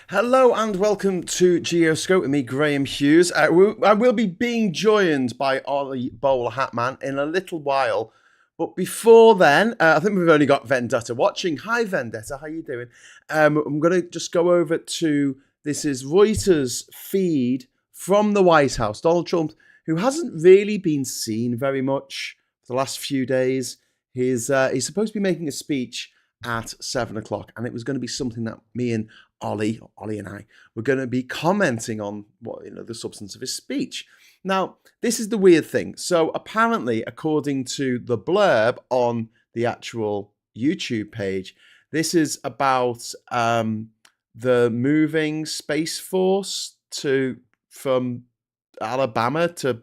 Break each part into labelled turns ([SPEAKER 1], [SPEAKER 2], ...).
[SPEAKER 1] Hello and welcome to Geoscope with me, Graham Hughes. I will be being joined by Ollie BowlerhatMan in a little while. But before then, I think we've only got Vendetta watching. Hi, Vendetta. How you doing? I'm going to just go over to, this is Reuters' feed from the White House. Donald Trump, who hasn't really been seen very much for the last few days. He's supposed to be making a speech at 7 o'clock, and it was going to be something that me and Ollie and I were going to be commenting on the substance of his speech. Now, this is the weird thing. So apparently, according to the blurb on the actual YouTube page, this is about the moving Space Force from Alabama to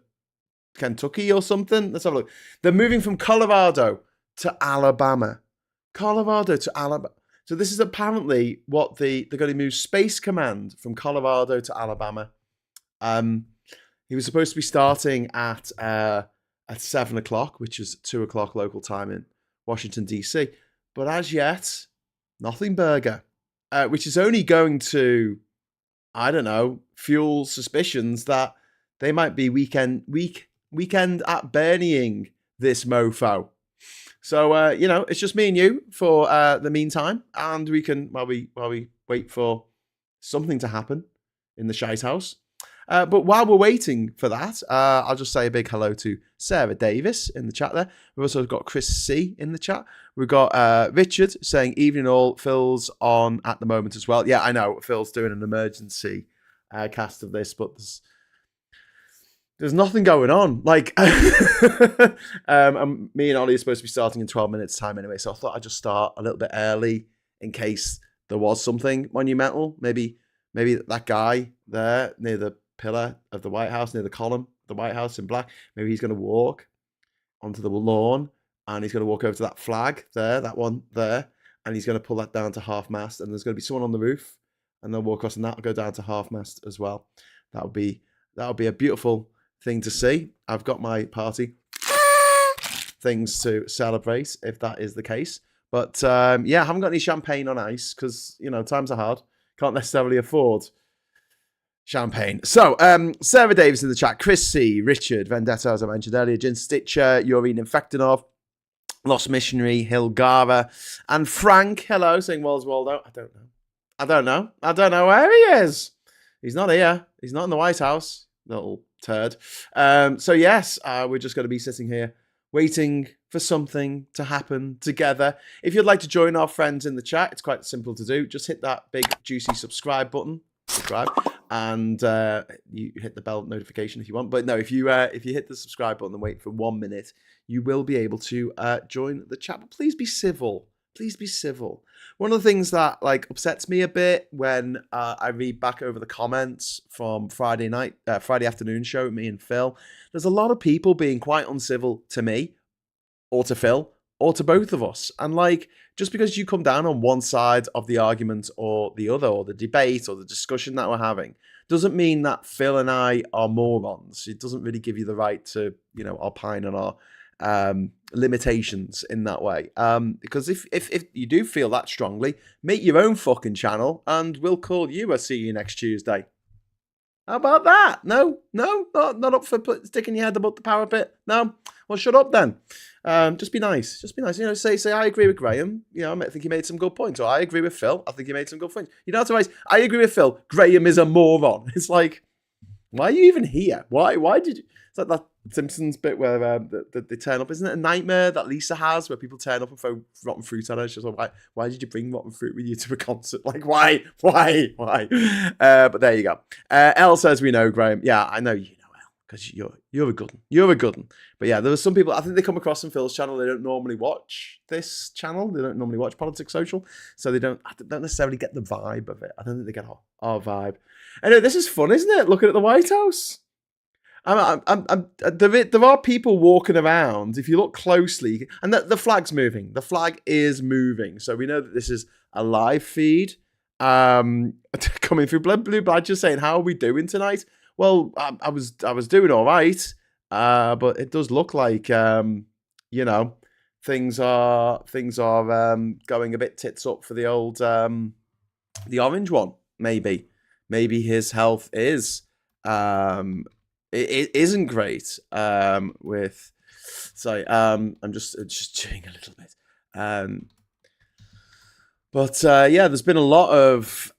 [SPEAKER 1] Kentucky or something. Let's have a look. They're moving from Colorado to Alabama. Colorado to Alabama. So this is apparently what they're going to move Space Command from Colorado to Alabama. He was supposed to be starting at 7 o'clock, which is 2 o'clock local time in Washington, D.C. But as yet, nothing burger, which is only going to, I don't know, fuel suspicions that they might be weekend at Bernieing this mofo. So, it's just me and you for the meantime. And we can, while we wait for something to happen in the shite house. But while we're waiting for that, I'll just say a big hello to Sarah Davis in the chat there. We've also got Chris C in the chat. We've got Richard saying, evening all, Phil's on at the moment as well. Yeah, I know, Phil's doing an emergency cast of this, but there's nothing going on. Like, me and Ollie are supposed to be starting in 12 minutes time anyway, so I thought I'd just start a little bit early in case there was something monumental. Maybe that guy there near the pillar of the White House, near the column of the White House in black, maybe he's going to walk onto the lawn and he's going to walk over to that flag there, that one there, and he's going to pull that down to half-mast, and there's going to be someone on the roof, and they'll walk across and that'll go down to half-mast as well. That'll be a beautiful thing to see. I've got my party things to celebrate if that is the case. But I haven't got any champagne on ice because, times are hard. Can't necessarily afford champagne. So, Sarah Davis in the chat, Chris C, Richard, Vendetta, as I mentioned earlier, Jin Stitcher, Yoreen Infectinov, Lost Missionary, Hilgara, and Frank, hello, saying Walls Waldo. I don't know where he is. He's not here. He's not in the White House. Little turd. So yes, we're just going to be sitting here waiting for something to happen together. If you'd like to join our friends in the chat, it's quite simple to do. Just hit that big juicy subscribe button, and you hit the bell notification if you want. But no, if you hit the subscribe button and wait for 1 minute, you will be able to join the chat. But please be civil. Please be civil. One of the things that upsets me a bit when I read back over the comments from Friday afternoon show with me and Phil, there's a lot of people being quite uncivil to me or to Phil or to both of us. And just because you come down on one side of the argument or the other, or the debate or the discussion that we're having, doesn't mean that Phil and I are morons. It doesn't really give you the right to, opine on our limitations in that way, because if you do feel that strongly, make your own fucking channel and we'll call you a see you next Tuesday. How about that? No, not up for sticking your head above the parapet. No, well, shut up then. Just be nice. Say I agree with Graham. I think he made some good points. Or I agree with Phil. I think he made some good points. You don't have to write, I agree with Phil. Graham is a moron. It's like, why are you even here? Why did you? It's like that Simpsons bit where they turn up. Isn't it a nightmare that Lisa has where people turn up and throw rotten fruit at her? She's like, why did you bring rotten fruit with you to a concert? Like, why? But there you go. Elle says, we know, Graham. Yeah, I know you know Elle because you're a good one. You're a good one. But yeah, there were some people, I think they come across on Phil's channel. They don't normally watch this channel. They don't normally watch Politics Social. So they don't necessarily get the vibe of it. I don't think they get our vibe. Anyway, this is fun, isn't it? Looking at the White House. There are people walking around. If you look closely, and the flag's moving. The flag is moving, so we know that this is a live feed coming through. Blue Badger saying, "How are we doing tonight?" Well, I was doing all right, but it does look like things are going a bit tits up for the old the orange one. maybe his health is it isn't great. With sorry, I'm just chewing a little bit. But yeah, there's been a lot of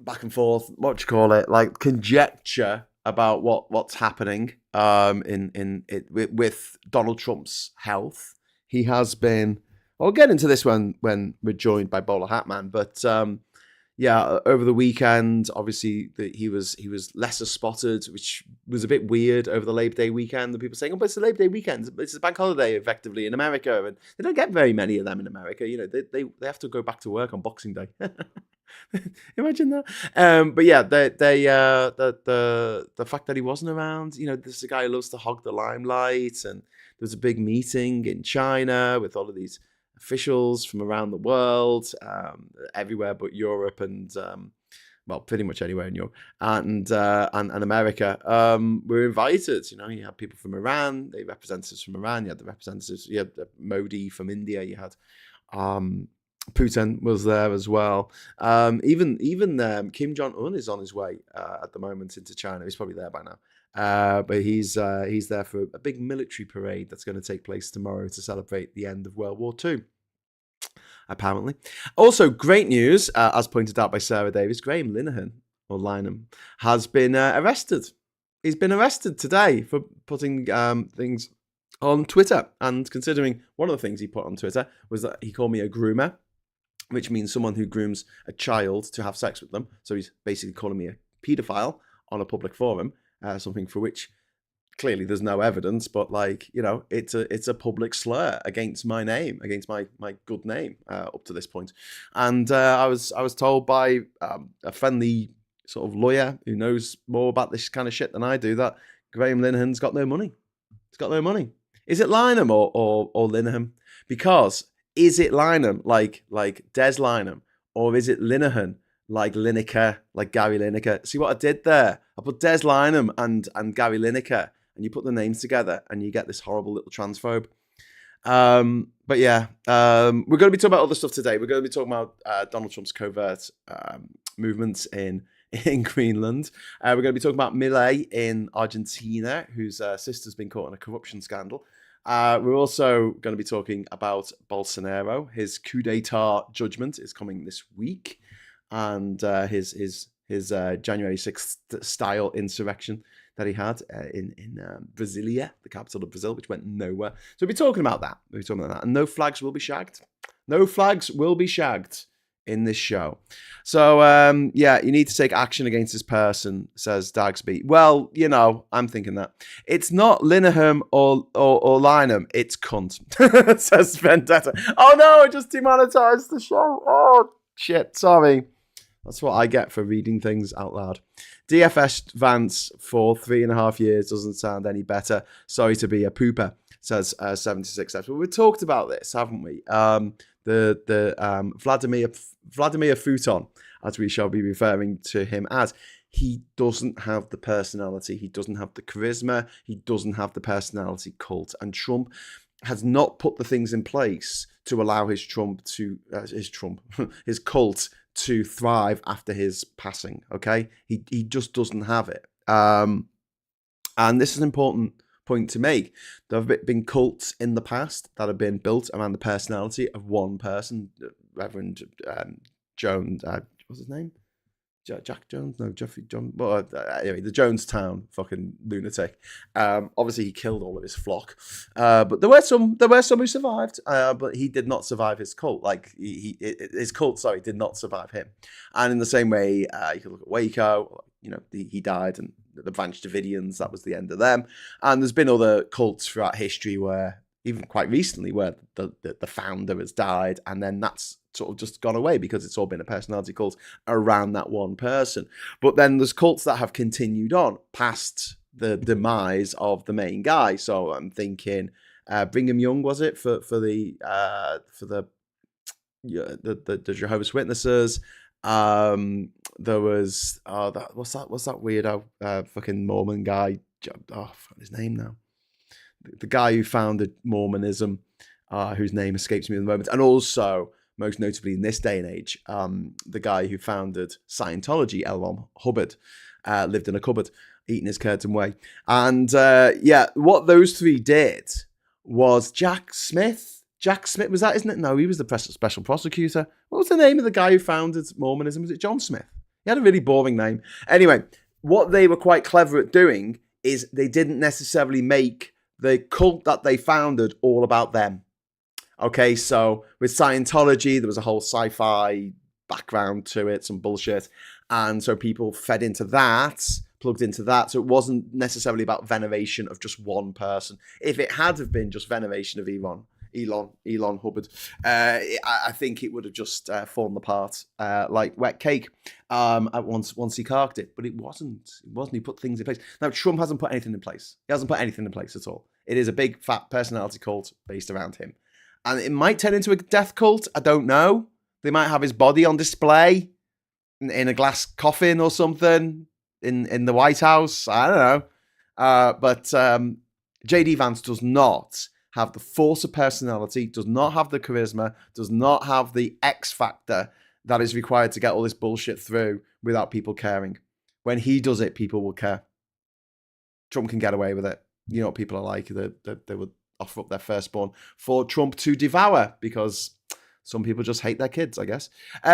[SPEAKER 1] back and forth. What do you call it? Like conjecture about what's happening with Donald Trump's health. He has been. I'll get into this when we're joined by BowlerhatMan, but yeah, over the weekend, obviously he was lesser spotted, which was a bit weird over the Labor Day weekend. The people saying, "Oh, but it's the Labor Day weekend. It's a bank holiday, effectively in America," and they don't get very many of them in America. You know, they have to go back to work on Boxing Day. Imagine that. But yeah, the fact that he wasn't around. You know, this is a guy who loves to hog the limelight, and there was a big meeting in China with all of these officials from around the world, everywhere but Europe and well, pretty much anywhere in Europe and America. Were invited. You know, you had people from Iran, the representatives from Iran. You had the representatives. You had Modi from India. You had Putin was there as well. Even Kim Jong-un is on his way at the moment into China. He's probably there by now. But he's there for a big military parade that's going to take place tomorrow to celebrate the end of World War II, apparently. Also, great news, as pointed out by Sarah Davis, Graham Linehan, or Linehan, has been arrested. He's been arrested today for putting things on Twitter. And considering one of the things he put on Twitter was that he called me a groomer, which means someone who grooms a child to have sex with them. So he's basically calling me a paedophile on a public forum. Something for which clearly there's no evidence, but like, you know, it's a public slur against my name, against my good name up to this point. And I was told by a friendly sort of lawyer who knows more about this kind of shit than I do that Graham Linehan's got no money. He's got no money. Is it Linehan or Linehan? Because is it Linehan like Des Linehan, or is it Linehan like Lineker, like Gary Lineker? See what I did there? I put Des Linehan and Gary Lineker, and you put the names together, and you get this horrible little transphobe. But yeah, we're going to be talking about other stuff today. We're going to be talking about Donald Trump's covert movements in Greenland. We're going to be talking about Milei in Argentina, whose sister's been caught in a corruption scandal. We're also going to be talking about Bolsonaro. His coup d'etat judgment is coming this week, and his January 6th style insurrection that he had in Brasilia, the capital of Brazil, which went nowhere. So we'll be talking about that. And no flags will be shagged. No flags will be shagged in this show. So, yeah, you need to take action against this person, says Dagsby. Well, you know, I'm thinking that. It's not Linehan or Linehan, it's cunt, says Vendetta. Oh no, I just demonetized the show. Oh, shit, sorry. That's what I get for reading things out loud. DFS Vance for 3.5 years doesn't sound any better. Sorry to be a pooper, says 76 Steps. Well, we've talked about this, haven't we? The Vladimir Futon, as we shall be referring to him as. He doesn't have the personality. He doesn't have the charisma. He doesn't have the personality cult. And Trump has not put the things in place to allow his cult to thrive after his passing. Okay, he just doesn't have it. And this is an important point to make. There have been cults in the past that have been built around the personality of one person, Reverend Jones. What's his name? Jack Jones? No, Jeffrey John. Well, anyway, the Jonestown fucking lunatic. Obviously, he killed all of his flock. But there were some who survived. But he did not survive his cult. Like his cult, did not survive him. And in the same way, you could look at Waco. You know, he died, and the Branch Davidians. That was the end of them. And there's been other cults throughout history where, even quite recently, where the founder has died, and then that's sort of just gone away because it's all been a personality cult around that one person. But then there's cults that have continued on past the demise of the main guy. So I'm thinking Brigham Young, was it, for the Jehovah's Witnesses. There was what's that weirdo fucking Mormon guy? Oh, I forgot his name now. The guy who founded Mormonism. whose name escapes me at the moment, and also, most notably in this day and age, the guy who founded Scientology, L. Ron Hubbard, lived in a cupboard, eating his curtain whey. And what those three did was Jack Smith, was that, isn't it? No, he was the special prosecutor. What was the name of the guy who founded Mormonism? Was it John Smith? He had a really boring name. Anyway, what they were quite clever at doing is they didn't necessarily make the cult that they founded all about them. Okay, so with Scientology, there was a whole sci-fi background to it, some bullshit. And so people fed into that, plugged into that. So it wasn't necessarily about veneration of just one person. If it had have been just veneration of Elon Hubbard, I think it would have just fallen apart like wet cake once he carked it. But it wasn't. He put things in place. Now, Trump hasn't put anything in place. He hasn't put anything in place at all. It is a big, fat personality cult based around him. And it might turn into a death cult. I don't know. They might have his body on display in a glass coffin or something in the White House. I don't know. But JD Vance does not have the force of personality, does not have the charisma, does not have the X factor that is required to get all this bullshit through without people caring. When he does it, people will care. Trump can get away with it. You know what people are like. They would offer up their firstborn for Trump to devour because some people just hate their kids, I guess.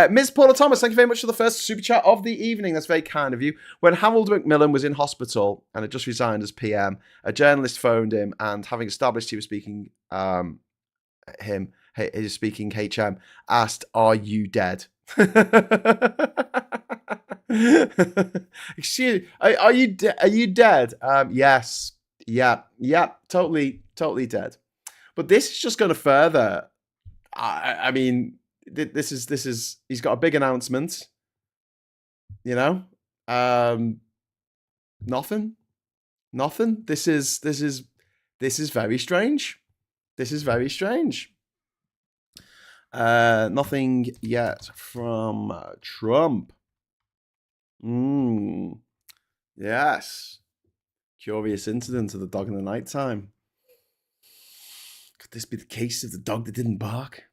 [SPEAKER 1] Ms. Paula Thomas, thank you very much for the first super chat of the evening. That's very kind of you. When Harold Macmillan was in hospital and had just resigned as PM, a journalist phoned him and, having established he was speaking HM, asked, "Are you dead?" Excuse me, are you dead? Yes. Yeah, totally dead. But this is just going to further. I mean, this is. He's got a big announcement. You know, nothing. This is very strange. This is very strange. Nothing yet from Trump. Yes. Curious incident of the dog in the nighttime. Could this be the case of the dog that didn't bark?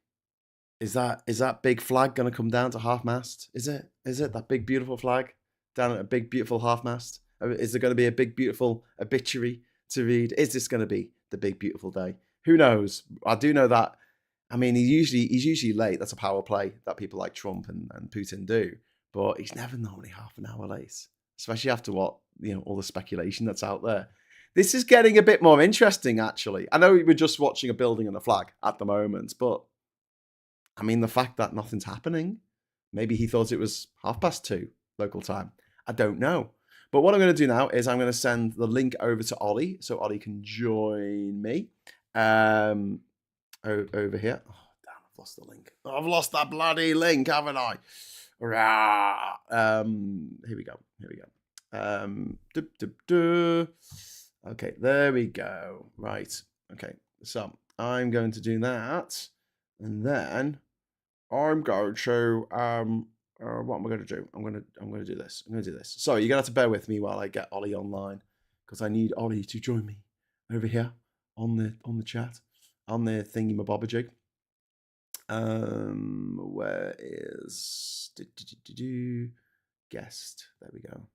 [SPEAKER 1] Is that big flag going to come down to half-mast? Is it that big beautiful flag down at a big beautiful half-mast? Is there going to be a big beautiful obituary to read? Is this going to be the big beautiful day? Who knows? I do know that. I mean, he's usually late. That's a power play that people like Trump and Putin do. But he's never normally half an hour late, especially after all the speculation that's out there. This is getting a bit more interesting, actually. I know we're just watching a building and a flag at the moment, but I mean, the fact that nothing's happening, maybe he thought it was 2:30 local time. I don't know. But what I'm going to do now is I'm going to send the link over to Ollie so Ollie can join me over here. Oh, damn, I've lost the link. I've lost that bloody link, haven't I? Here we go. Okay, there we go. Right. Okay, so I'm going to do that, and then I'm going to what am I going to do? I'm going to do this. Sorry, you're gonna have to bear with me while I get Ollie online because I need Ollie to join me over here on the chat on the thingy mabobajig. Where is guest? There we go.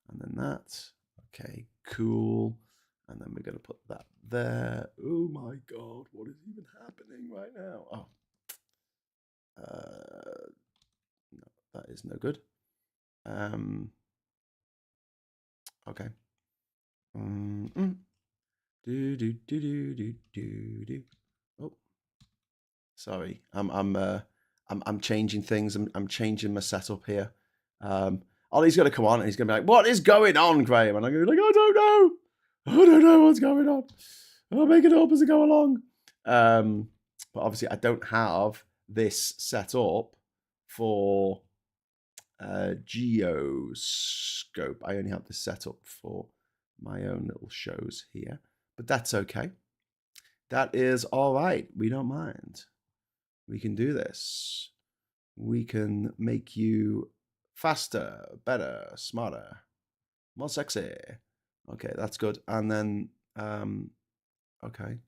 [SPEAKER 1] And then that. Okay, cool. And then we're going to put that there. Oh my God, what is even happening right now? Oh. No, that is no good. Okay. Oh. Sorry, I'm changing things. I'm changing my setup here. Ollie's going to come on and he's going to be like, "What is going on, Graham?" And I'm going to be like, "I don't know what's going on. I'll make it up as I go along." But obviously, I don't have this set up for Geoscope. I only have this set up for my own little shows here, but that's okay. That is all right. We don't mind. We can do this. We can make you faster, better, smarter, more sexy. Okay, that's good. And then, okay.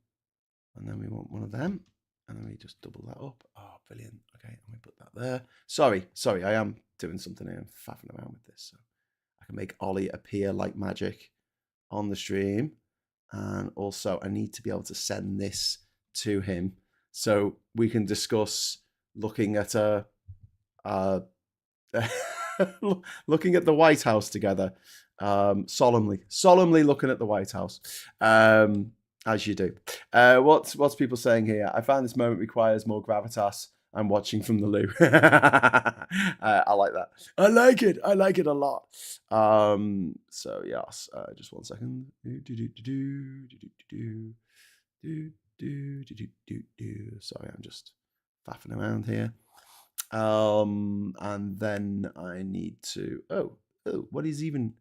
[SPEAKER 1] And then we want one of them. And then we just double that up. Oh, brilliant. Okay, and we put that there. Sorry, I am doing something here. I'm faffing around with this. So I can make Ollie appear like magic on the stream. And also, I need to be able to send this to him so we can discuss looking at looking at the White House together, solemnly looking at the White House, as you do. What's people saying here? I find this moment requires more gravitas. I'm watching from the loo. I like that. I like it a lot. So yes, just 1 second. Sorry, I'm just faffing around here. And then I need to. Oh, what is even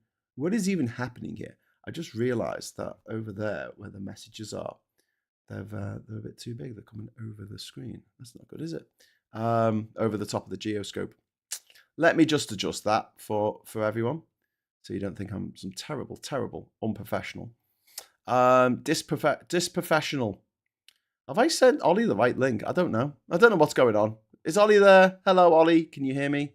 [SPEAKER 1] happening here? I just realised that over there, where the messages are, they're a bit too big. They're coming over the screen. That's not good, is it? Over the top of the Geoscope. Let me just adjust that for everyone, so you don't think I'm some terrible, unprofessional. Disprofessional. Have I sent Ollie the right link? I don't know. What's going on. Is Ollie there? Hello, Ollie. Can you hear me?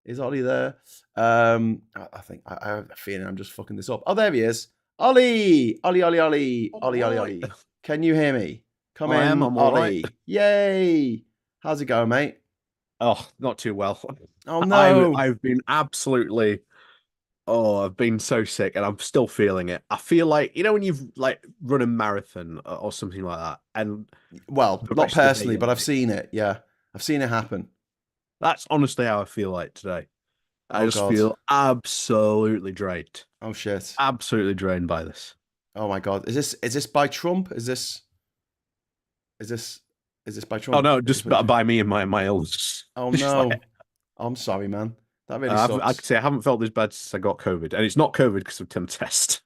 [SPEAKER 1] Is Ollie there? I think I have a feeling I'm just fucking this up. Oh, there he is. Ollie. Ollie. Can you hear me? Come in,
[SPEAKER 2] I'm
[SPEAKER 1] Ollie. Right. Yay. How's it going, mate?
[SPEAKER 2] Oh, not too well.
[SPEAKER 1] Oh, no.
[SPEAKER 2] I've been absolutely... Oh, I've been so sick and I'm still feeling it. I feel like, when you've run a marathon or something like that. And
[SPEAKER 1] well, not personally, but I've seen it. Yeah. I've seen it happen.
[SPEAKER 2] That's honestly how I feel like today. I just feel absolutely drained.
[SPEAKER 1] Oh shit.
[SPEAKER 2] Absolutely drained by this.
[SPEAKER 1] Oh my God. Is this by Trump? Is this by Trump?
[SPEAKER 2] Oh no, just by me and my illness.
[SPEAKER 1] Oh no. I'm sorry, man. That really sucks.
[SPEAKER 2] I could say I haven't felt this bad since I got COVID. And it's not COVID because I've done a test.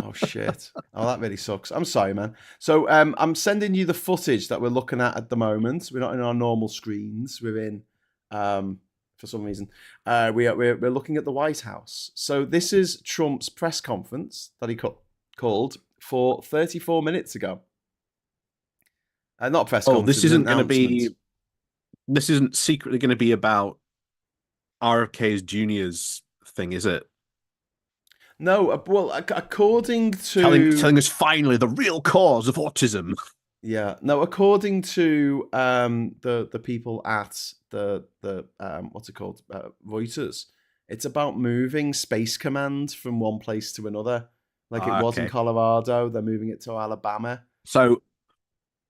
[SPEAKER 1] Oh shit. Oh, that really sucks. I'm sorry, man. So I'm sending you the footage that we're looking at the moment. We're not in our normal screens. We're in for some reason. We're looking at the White House. So this is Trump's press conference that he called for 34 minutes ago. Not press conference.
[SPEAKER 2] This isn't going to be. This isn't secretly going to be about RFK Jr.'s thing, is it?
[SPEAKER 1] No, well, according to
[SPEAKER 2] telling us finally the real cause of autism.
[SPEAKER 1] Yeah, no, according to the people at the what's it called, Reuters, it's about moving Space Command from one place to another. Like it was in Colorado, they're moving it to Alabama.
[SPEAKER 2] So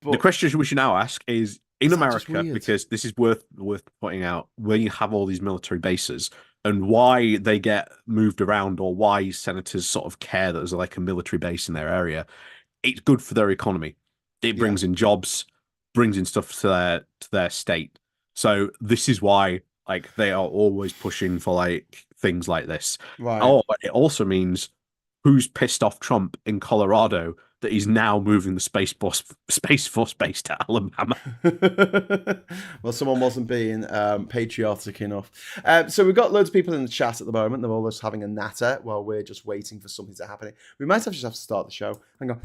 [SPEAKER 2] the question we should now ask is in America, because this is worth pointing out, where you have all these military bases and why they get moved around, or why senators sort of care that there's like a military base in their area. It's good for their economy. It brings in jobs, brings in stuff to their state. So this is why they are always pushing for things like this.
[SPEAKER 1] Right.
[SPEAKER 2] Oh, it also means who's pissed off Trump in Colorado that he's now moving the Space Force base to Alabama.
[SPEAKER 1] Well, someone wasn't being patriotic enough. So we've got loads of people in the chat at the moment. They're all just having a natter while we're just waiting for something to happen. We might just have to start the show. Hang on.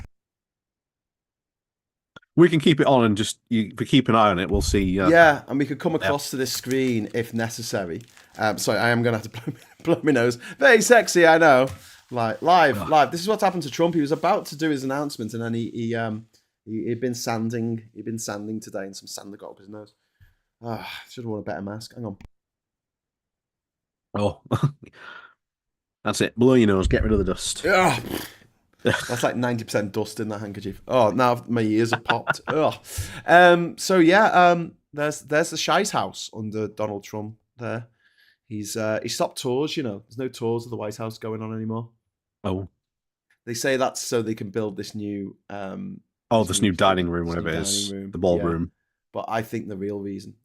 [SPEAKER 2] We can keep it on and just if we keep an eye on it, we'll see.
[SPEAKER 1] Yeah, and we could come across to this screen if necessary. Sorry, I am going to have to blow my nose. Very sexy, I know. Live. This is what's happened to Trump. He was about to do his announcement, and then he'd been sanding. He'd been sanding today, and some sand got up his nose. Should have worn a better mask. Hang on.
[SPEAKER 2] Oh, that's it. Blow your nose. Get rid of the dust.
[SPEAKER 1] Yeah. That's like 90% dust in that handkerchief. Oh, now my ears are popped. So yeah, there's the Shice House under Donald Trump there. He stopped tours, There's no tours of the White House going on anymore.
[SPEAKER 2] Oh.
[SPEAKER 1] They say that's so they can build this new
[SPEAKER 2] this new dining room, whatever it is. The ballroom. Yeah.
[SPEAKER 1] But I think the real reason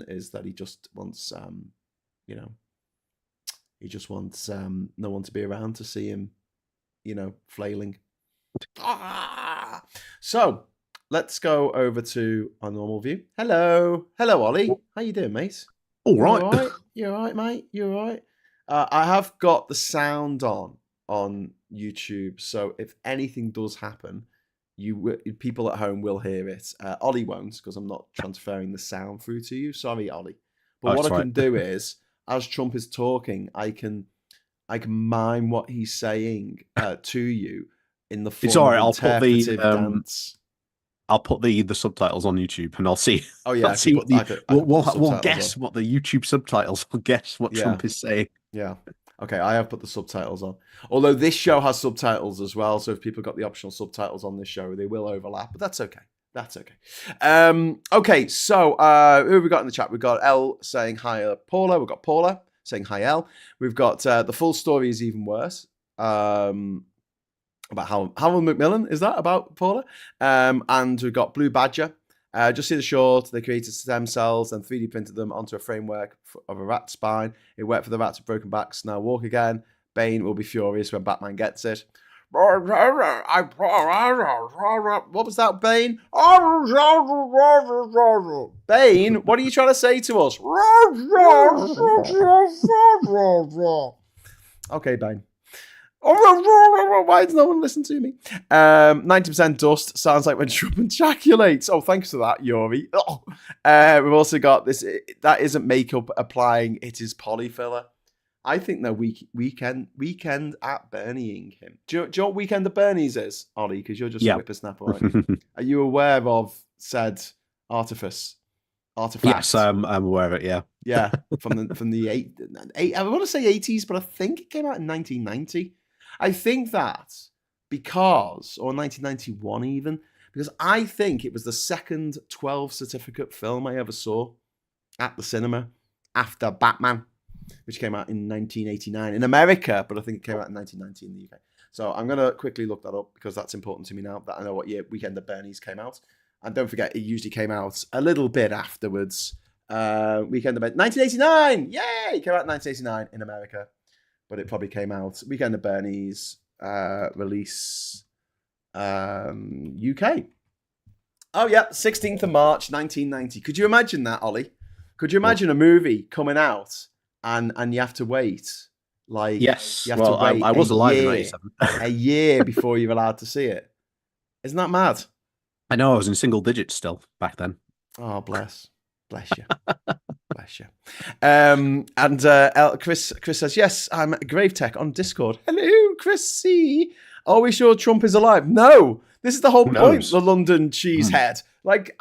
[SPEAKER 1] is that he just wants he just wants no one to be around to see him, flailing. So let's go over to our normal view. Hello, Ollie. How you doing, mate?
[SPEAKER 2] All right.
[SPEAKER 1] You all right, mate? You all right? I have got the sound on YouTube, so if anything does happen, people at home will hear it. Ollie won't, because I'm not transferring the sound through to you. Sorry, Ollie. But what I can do is, as Trump is talking, I can mime what he's saying to you in the form of interpretive dance.
[SPEAKER 2] I'll put the subtitles on YouTube, and I'll see.
[SPEAKER 1] Oh yeah,
[SPEAKER 2] I'll see what we'll guess what the YouTube subtitles. We'll guess what Trump is saying.
[SPEAKER 1] Yeah. Okay, I have put the subtitles on. Although this show has subtitles as well, so if people got the optional subtitles on this show, they will overlap. But that's okay. That's okay. Okay, so who have we got in the chat? We've got L saying hi, Paula. We've got Paula saying hi, L. We've got the full story is even worse. About Howell Macmillan, is that about Paula? And we've got Blue Badger. Just see the short. They created stem cells and 3D printed them onto a framework of a rat spine. It worked for the rats with broken backs. Now walk again. Bane will be furious when Batman gets it. What was that, Bane? Bane, what are you trying to say to us? Okay, Bane. Why does no one listen to me? 90% dust sounds like when Trump ejaculates. Oh, thanks for that, Yuri. Oh. We've also got this. That isn't makeup applying. It is polyfiller. I think that weekend at Bernieing him. Do you know what Weekend at Bernie's is, Ollie? Because you're just a whippersnapper, aren't you? Are you aware of said artifact?
[SPEAKER 2] Yes, I'm aware of it. Yeah,
[SPEAKER 1] yeah. From the eight. I want to say 80s, but I think it came out in 1990. I think that because, or 1991 even, because I think it was the second 12 certificate film I ever saw at the cinema after Batman, which came out in 1989 in America, but I think it came out in 1990 in the UK. So I'm going to quickly look that up because that's important to me now that I know what year Weekend at Bernie's came out. And don't forget, it usually came out a little bit afterwards. Weekend at Bernie's, 1989! Yay! It came out in 1989 in America. But it probably came out Weekend at Bernie's release UK. Oh yeah, 16th of March 1990. Could you imagine that, Ollie? Could you imagine a movie coming out and you have to wait? Like,
[SPEAKER 2] yes,
[SPEAKER 1] you have to wait
[SPEAKER 2] I was alive in 97.
[SPEAKER 1] A year before you're allowed to see it. Isn't that mad?
[SPEAKER 2] I know, I was in single digits still back then.
[SPEAKER 1] Oh, bless you. Bless you. And Chris says, yes, I'm Grave Tech on Discord. Hello, Chris C. Are we sure Trump is alive? No. This is the whole point, the London cheesehead. Like,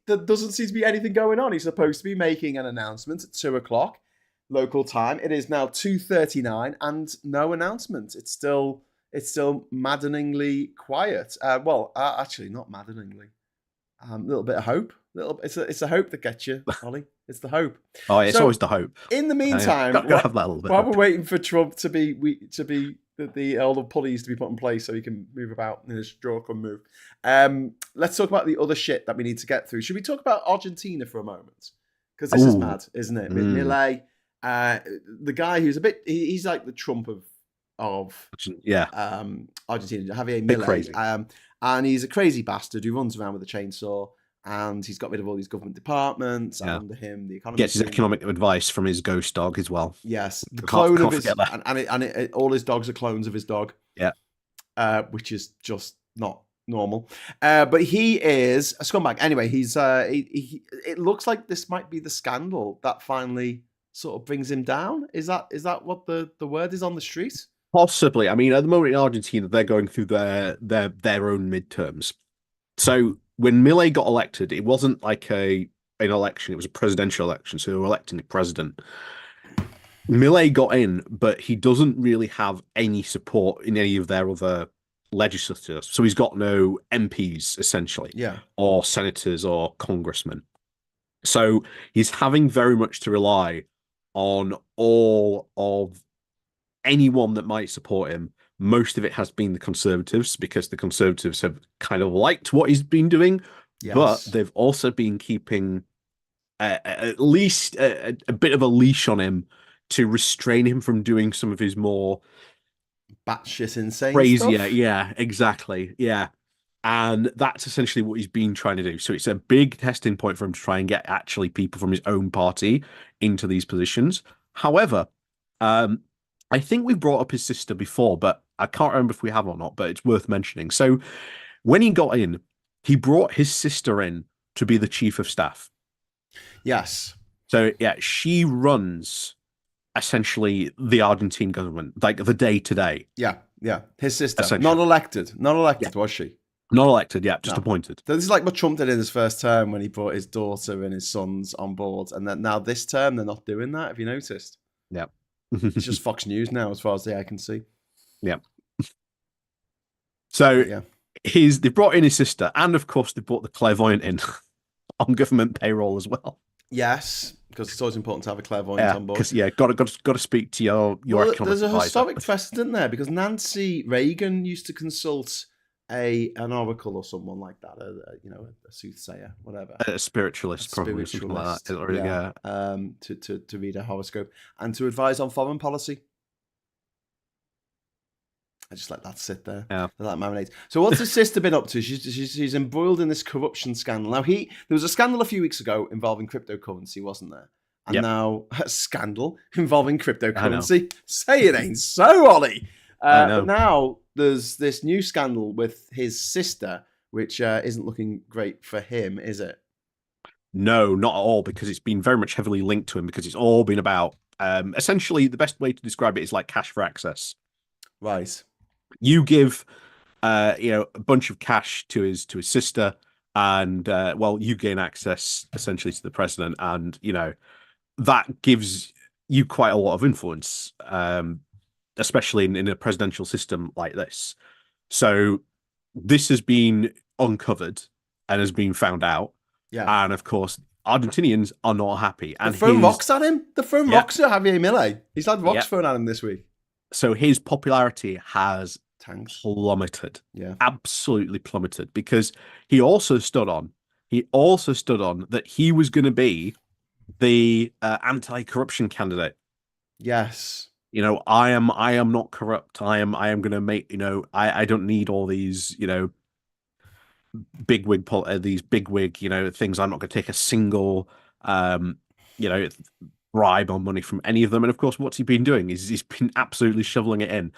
[SPEAKER 1] there doesn't seem to be anything going on. He's supposed to be making an announcement at 2:00 local time. It is now 2:39 and no announcement. It's still maddeningly quiet. Actually, not maddeningly. A little bit of hope. It's a hope that gets you, Ollie. It's the hope.
[SPEAKER 2] Oh, it's always the hope.
[SPEAKER 1] In the meantime, while we're waiting for Trump to be all the pulleys to be put in place so he can move about in his jaw can move. Let's talk about the other shit that we need to get through. Should we talk about Argentina for a moment? Because this is mad, isn't it? Milei, the guy who's he's like the Trump of Argentina, Javier Milei.
[SPEAKER 2] Crazy.
[SPEAKER 1] And he's a crazy bastard who runs around with a chainsaw. And he's got rid of all these government departments. And under him, the economy
[SPEAKER 2] gets his economic advice from his ghost dog as well.
[SPEAKER 1] Yes, the clone of his, and all his dogs are clones of his dog.
[SPEAKER 2] Yeah,
[SPEAKER 1] which is just not normal. But he is a scumbag. Anyway, he's it looks like this might be the scandal that finally sort of brings him down. Is that what the word is on the street?
[SPEAKER 2] Possibly. I mean, at the moment in Argentina, they're going through their own midterms. So when Milei got elected, it wasn't like an election; it was a presidential election. So they were electing the president. Milei got in, but he doesn't really have any support in any of their other legislators. So he's got no MPs essentially, or senators or congressmen. So he's having very much to rely on all of anyone that might support him. Most of it has been the Conservatives because the Conservatives have kind of liked what he's been doing, but they've also been keeping at least a bit of a leash on him to restrain him from doing some of his more
[SPEAKER 1] batshit insane
[SPEAKER 2] crazier
[SPEAKER 1] stuff.
[SPEAKER 2] Yeah, exactly. Yeah. And that's essentially what he's been trying to do. So it's a big testing point for him to try and get actually people from his own party into these positions. However, I think we've brought up his sister before, but I can't remember if we have or not, but it's worth mentioning. So When he got in, he brought his sister in to be the chief of staff.
[SPEAKER 1] Yes.
[SPEAKER 2] So yeah, she runs essentially the Argentine government, like the day to day.
[SPEAKER 1] Yeah. His sister, not elected, was she?
[SPEAKER 2] Not elected, yeah, just appointed.
[SPEAKER 1] So this is like what Trump did in his first term when he brought his daughter and his sons on board, and then now this term they're not doing that. Have you noticed?
[SPEAKER 2] Yeah,
[SPEAKER 1] it's just Fox News now, as far as the eye can see.
[SPEAKER 2] Yeah. So they brought in his sister, and of course they brought the clairvoyant in on government payroll as well.
[SPEAKER 1] Yes, because it's always important to have a clairvoyant on board.
[SPEAKER 2] Because got to speak to your economic
[SPEAKER 1] There's a
[SPEAKER 2] advisor.
[SPEAKER 1] historic precedent there because Nancy Reagan used to consult an oracle or someone like that, a soothsayer, whatever,
[SPEAKER 2] a spiritualist, probably something like that.
[SPEAKER 1] To read a horoscope and to advise on foreign policy. I just let that sit there.
[SPEAKER 2] Yeah.
[SPEAKER 1] Let that marinate. So what's his sister been up to? She's embroiled in this corruption scandal. Now there was a scandal a few weeks ago involving cryptocurrency, wasn't there? And now a scandal involving cryptocurrency. Say it ain't so, Ollie. But now there's this new scandal with his sister, which isn't looking great for him, is it?
[SPEAKER 2] No, not at all, because it's been very much heavily linked to him, because it's all been about essentially the best way to describe it is like cash for access.
[SPEAKER 1] Right.
[SPEAKER 2] You give a bunch of cash to his sister, and you gain access essentially to the president, and that gives you quite a lot of influence, especially in a presidential system like this. So this has been uncovered and has been found out.
[SPEAKER 1] Yeah.
[SPEAKER 2] And of course, Argentinians are not happy. And
[SPEAKER 1] they're throwing rocks at him. They're throwing rocks at Javier Milei. He's had rocks thrown at him this week.
[SPEAKER 2] So his popularity has plummeted.
[SPEAKER 1] Yeah.
[SPEAKER 2] Absolutely plummeted, because he also stood on that he was going to be the anti-corruption candidate.
[SPEAKER 1] Yes.
[SPEAKER 2] I am not corrupt. I am going to make, I don't need all these, bigwig things. I'm not going to take a single, bribe or money from any of them. And of course, what's he been doing is he's been absolutely shoveling it in.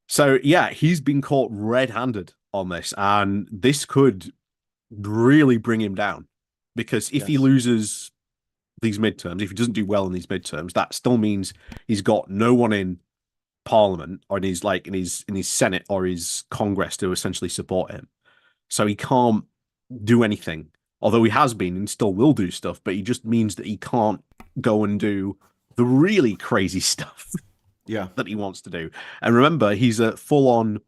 [SPEAKER 2] So yeah, he's been caught red-handed on this, and this could really bring him down, because if he loses these midterms, if he doesn't do well in these midterms, that still means he's got no one in Parliament or in his Senate or his Congress to essentially support him. So he can't do anything, although he has been and still will do stuff, but it just means that he can't go and do the really crazy stuff that he wants to do. And remember, he's a full-on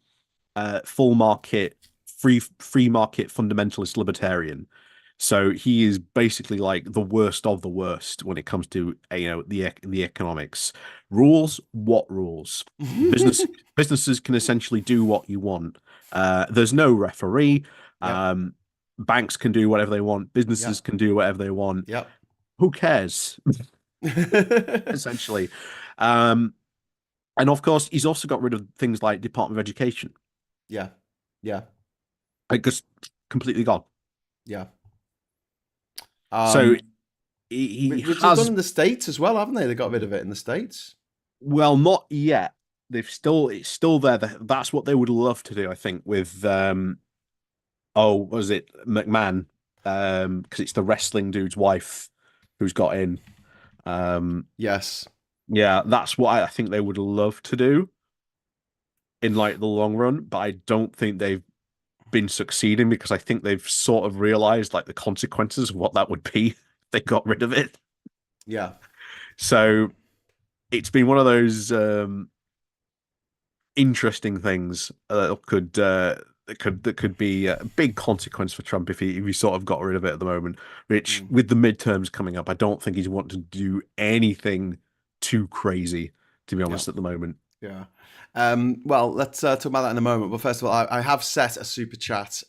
[SPEAKER 2] full market free market fundamentalist libertarian. So he is basically like the worst of the worst when it comes to the economics. Rules, what rules? Businesses can essentially do what you want. There's no referee. Banks can do whatever they want. Businesses can do whatever they want. Who cares? Essentially. And of course, he's also got rid of things like Department of Education. Like, just completely gone. So he
[SPEAKER 1] has done in the States as well, haven't they? They got rid of it in the States.
[SPEAKER 2] Well, not yet. It's still there. That's what they would love to do, I think, with was it McMahon? Because it's the wrestling dude's wife who's got in.
[SPEAKER 1] Yes.
[SPEAKER 2] Yeah, that's what I think they would love to do in like the long run, but I don't think they've been succeeding, because I think they've sort of realized like the consequences of what that would be if they got rid of it. So it's been one of those interesting things that could be a big consequence for Trump if he sort of got rid of it at the moment, which with the midterms coming up, I don't think he's wanting to do anything too crazy, to be honest, at the moment.
[SPEAKER 1] Well, let's talk about that in a moment. But first of all, I have set a super chat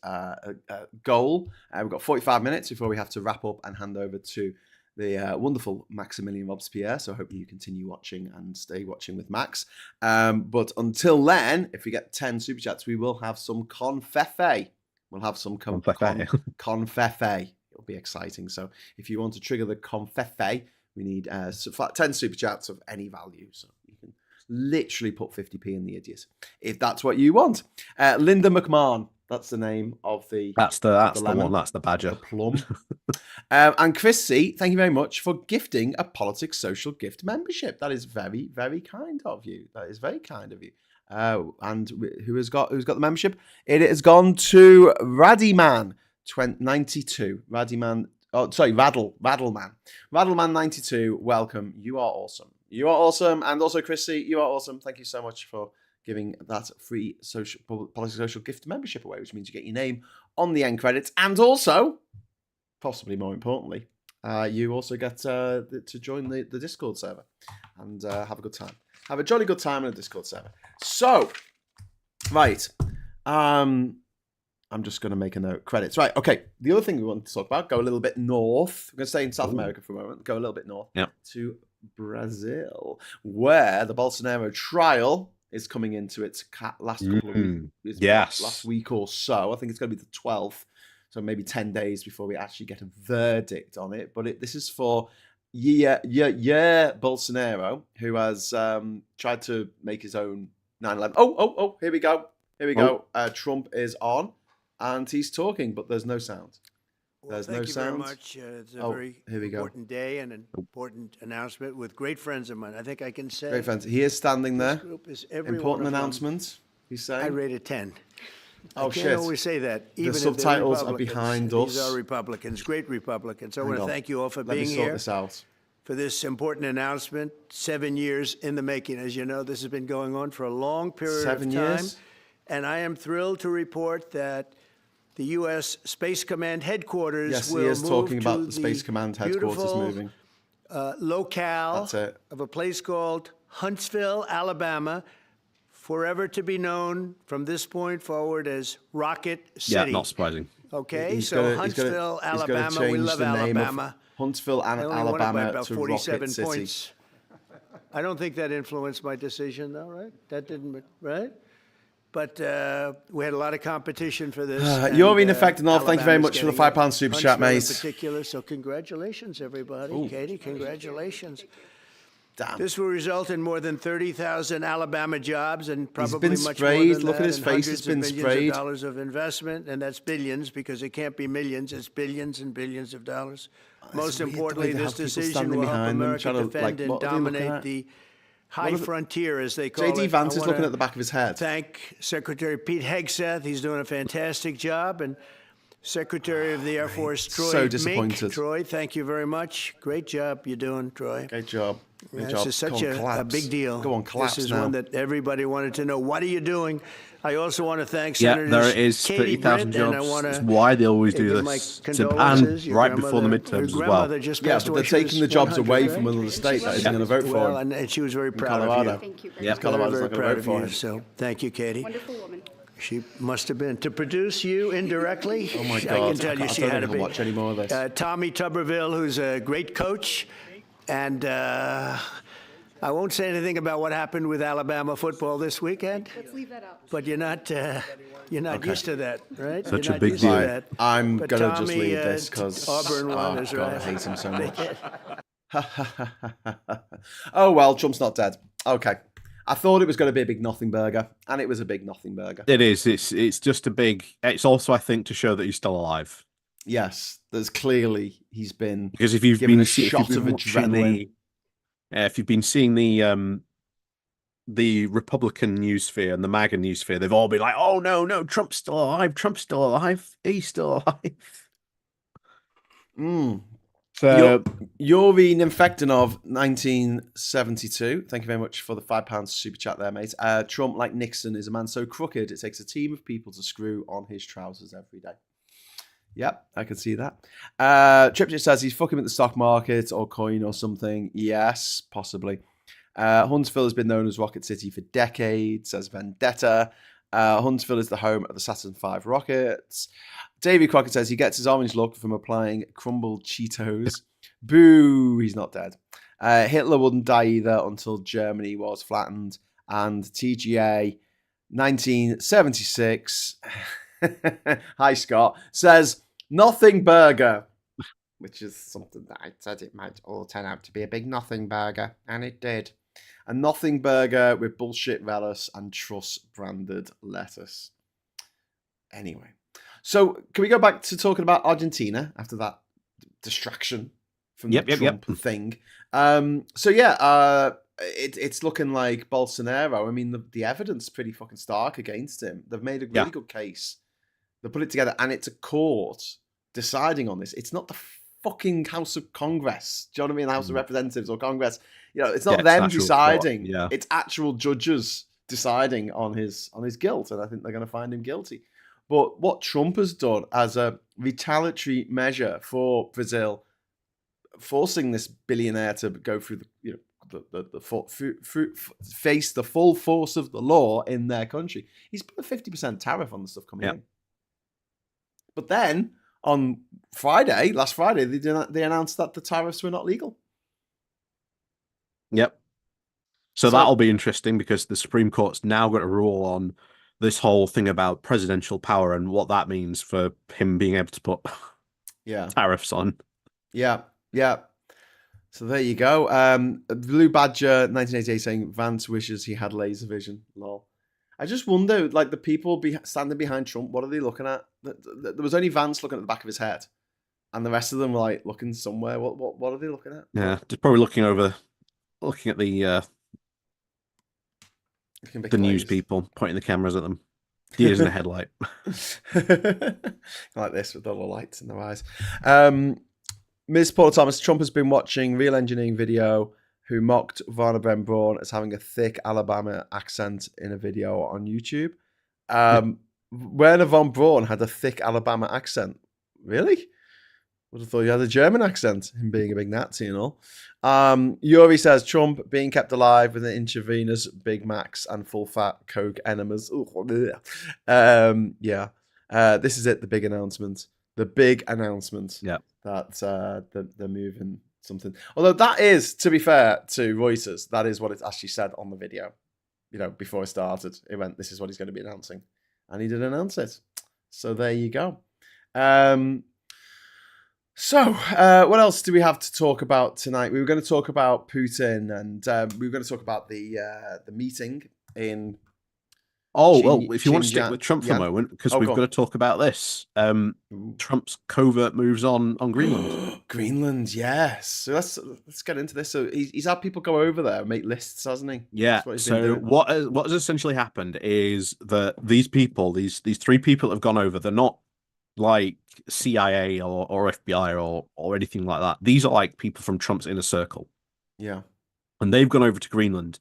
[SPEAKER 1] goal. We've got 45 minutes before we have to wrap up and hand over to the wonderful Maximilian Robespierre. So I hope you continue watching and stay watching with Max. But until then, if we get 10 super chats, we will have some confefe. We'll have some confefe. It'll be exciting. So if you want to trigger the confefe, we need 10 super chats of any value. So you can Literally put 50p in the idiot, if that's what you want. Linda McMahon, that's the name of the
[SPEAKER 2] That's the one. That's the badger.
[SPEAKER 1] The plum. And Chris C, thank you very much for gifting a Politics Social gift membership. That is very, very kind of you. That is very kind of you. And who's got the membership? It has gone to Raddyman 92. Raddyman. Oh, sorry, Raddleman. Raddleman 92. Welcome. You are awesome. You are awesome. And also, Chris C, you are awesome. Thank you so much for giving that free Politics Social gift membership away, which means you get your name on the end credits, and also, possibly more importantly, you also get to join the Discord server and have a good time. Have a jolly good time in the Discord server. So, right. I'm just going to make a note. Credits. Right. Okay. The other thing we want to talk about, go a little bit north. We're going to stay in South America for a moment. Go a little bit north to Brazil, where the Bolsonaro trial is coming into its last couple of weeks. Last week or so. I think it's going to be the 12th. So maybe 10 days before we actually get a verdict on it. But this is for Bolsonaro, who has tried to make his own 9/11. Oh, here we go. Here we go. Trump is on, and he's talking, but there's no sound. There's no sound.
[SPEAKER 3] Thank you very much. It's a very important day and an important announcement with great friends of mine. I think I can say.
[SPEAKER 1] Great friends. He is standing there. Important announcement. He's saying.
[SPEAKER 3] I rate a 10.
[SPEAKER 1] Oh,
[SPEAKER 3] I can't always say that.
[SPEAKER 1] Even the subtitles are behind us.
[SPEAKER 3] These are Republicans, great Republicans. I want to thank you all for being here.
[SPEAKER 1] Let me sort this out.
[SPEAKER 3] For this important announcement, 7 years in the making. As you know, this has been going on for a long period of time. 7 years? And I am thrilled to report that the U.S. Space Command headquarters will move to the
[SPEAKER 1] Yes, he is talking about the Space Command headquarters moving.
[SPEAKER 3] Locale of a place called Huntsville, Alabama, forever to be known from this point forward as Rocket City.
[SPEAKER 2] Yeah, not surprising.
[SPEAKER 3] Okay, Huntsville, Alabama, we love Alabama.
[SPEAKER 1] Huntsville, Alabama to Rocket City.
[SPEAKER 3] Points. I don't think that influenced my decision, though, right? That didn't, right? But we had a lot of competition for this.
[SPEAKER 1] You're in effect, and all. Thank you very much for the £5 super chat, mate.
[SPEAKER 3] In particular, so congratulations, everybody. Ooh. Katie, congratulations.
[SPEAKER 1] Damn.
[SPEAKER 3] This will result in more than 30,000 Alabama jobs and probably
[SPEAKER 1] much
[SPEAKER 3] sprayed.
[SPEAKER 1] More than Look
[SPEAKER 3] that,
[SPEAKER 1] at his face. He's been sprayed.
[SPEAKER 3] Millions of dollars of investment, and that's billions because it can't be millions. It's billions and billions of dollars. Most importantly, this decision will help America defend and dominate the high frontier, as they call it.
[SPEAKER 1] J.D. Vance is looking at the back of his head.
[SPEAKER 3] Thank Secretary Pete Hegseth. He's doing a fantastic job. And Secretary of the Air Force, Troy
[SPEAKER 1] so disappointed.
[SPEAKER 3] Mink. Troy, thank you very much. Great job you're doing, Troy.
[SPEAKER 1] Great job.
[SPEAKER 3] This is such a big deal.
[SPEAKER 1] Go on, collapse
[SPEAKER 3] This is
[SPEAKER 1] now.
[SPEAKER 3] one that everybody wanted to know. What are you doing? I also want to thank Senators
[SPEAKER 2] there it is,
[SPEAKER 3] Katie
[SPEAKER 2] 30,000
[SPEAKER 3] Britt,
[SPEAKER 2] jobs. That's why they always do this. And right before the midterms as well.
[SPEAKER 1] Yeah, but they're taking the jobs away from another state that isn't going to vote for him.
[SPEAKER 3] And she was very proud of you.
[SPEAKER 4] Thank you.
[SPEAKER 1] Colorado's not going to vote for him.
[SPEAKER 3] So thank you, Katie.
[SPEAKER 4] Wonderful woman.
[SPEAKER 3] She must have been to produce you indirectly.
[SPEAKER 1] Oh my God!
[SPEAKER 3] I can tell you she had to be.
[SPEAKER 1] Watch any more of this.
[SPEAKER 3] Tommy Tuberville, who's a great coach, and I won't say anything about what happened with Alabama football this weekend.
[SPEAKER 4] Let's leave that out.
[SPEAKER 3] But you're not used to that, right?
[SPEAKER 2] Such
[SPEAKER 3] you're
[SPEAKER 2] a big deal.
[SPEAKER 1] I'm gonna just leave this because
[SPEAKER 3] Auburn won, is right.
[SPEAKER 1] I hate him so much. Oh well, Trump's not dead. Okay. I thought it was going to be a big nothing burger, and it was a big nothing burger.
[SPEAKER 2] It is. It's just a big. It's also, I think, to show that he's still alive.
[SPEAKER 1] Yes, there's clearly he's been
[SPEAKER 2] because if you've
[SPEAKER 1] given
[SPEAKER 2] been
[SPEAKER 1] a shot of adrenaline.
[SPEAKER 2] If you've been seeing the Republican newssphere and the MAGA newssphere, they've all been like, "Oh no, Trump's still alive! Trump's still alive! He's still alive!"
[SPEAKER 1] So Yuri Nemfektinov, 1972. Thank you very much for the £5 super chat there, mate. Trump, like Nixon, is a man so crooked it takes a team of people to screw on his trousers every day. Yep, I can see that. Tripchik says he's fucking with the stock market or coin or something. Yes, possibly. Huntsville has been known as Rocket City for decades, says Vendetta. Huntsville is the home of the Saturn V rockets. Davy Crockett says he gets his orange look from applying crumbled Cheetos. Boo, he's not dead. Hitler wouldn't die either until Germany was flattened. And TGA 1976, hi Scott, says nothing burger, which is something that I said it might all turn out to be a big nothing burger, and it did. A nothing burger with bullshit relish and Truss branded lettuce. Anyway, so can we go back to talking about Argentina after that distraction from the Trump thing? It's looking like Bolsonaro. I mean, the evidence is pretty fucking stark against him. They've made a really good case. They put it together, and it's a court deciding on this. It's not the fucking House of Congress. Do you know what I mean? The House of Representatives or Congress. It's not them deciding.
[SPEAKER 2] Yeah.
[SPEAKER 1] It's actual judges deciding on his guilt, and I think they're going to find him guilty. But what Trump has done as a retaliatory measure for Brazil, forcing this billionaire to go through face the full force of the law in their country, he's put a 50% tariff on the stuff coming in. But then on last Friday, they announced that the tariffs were not legal.
[SPEAKER 2] Yep. So that'll be interesting because the Supreme Court's now got to rule on this whole thing about presidential power and what that means for him being able to put tariffs on.
[SPEAKER 1] Yeah. So there you go. Blue Badger 1988 saying Vance wishes he had laser vision. Lol. I just wonder, like, the people standing behind Trump, what are they looking at? There was only Vance looking at the back of his head, and the rest of them were like looking somewhere. What are they looking at?
[SPEAKER 2] Yeah, just probably looking at the news people, pointing the cameras at them. Deers in a headlight.
[SPEAKER 1] Like this with all the lights in their eyes. Ms. Paula Thomas, Trump has been watching Real Engineering video who mocked Werner von Braun as having a thick Alabama accent in a video on YouTube. Werner von Braun had a thick Alabama accent. Really? Would have thought he had a German accent, him being a big Nazi and all. Yuri says, Trump being kept alive with an intravenous Big Macs and full-fat Coke enemas. This is it, the big announcement. The big announcement that they're moving something. Although that is, to be fair to Reuters, that is what it actually said on the video. Before it started, it went, this is what he's going to be announcing. And he did announce it. So there you go. So, what else do we have to talk about tonight? We were going to talk about Putin, and we were going to talk about the meeting in.
[SPEAKER 2] If you want to stick with Trump for a moment, because we've got to talk about this. Trump's covert moves on Greenland.
[SPEAKER 1] Greenland, yes. So let's get into this. So he's had people go over there and make lists, hasn't he?
[SPEAKER 2] Yeah. So what has essentially happened is that these three people have gone over. They're not like CIA or FBI or anything like that. These are like people from Trump's inner circle.
[SPEAKER 1] Yeah.
[SPEAKER 2] And they've gone over to Greenland.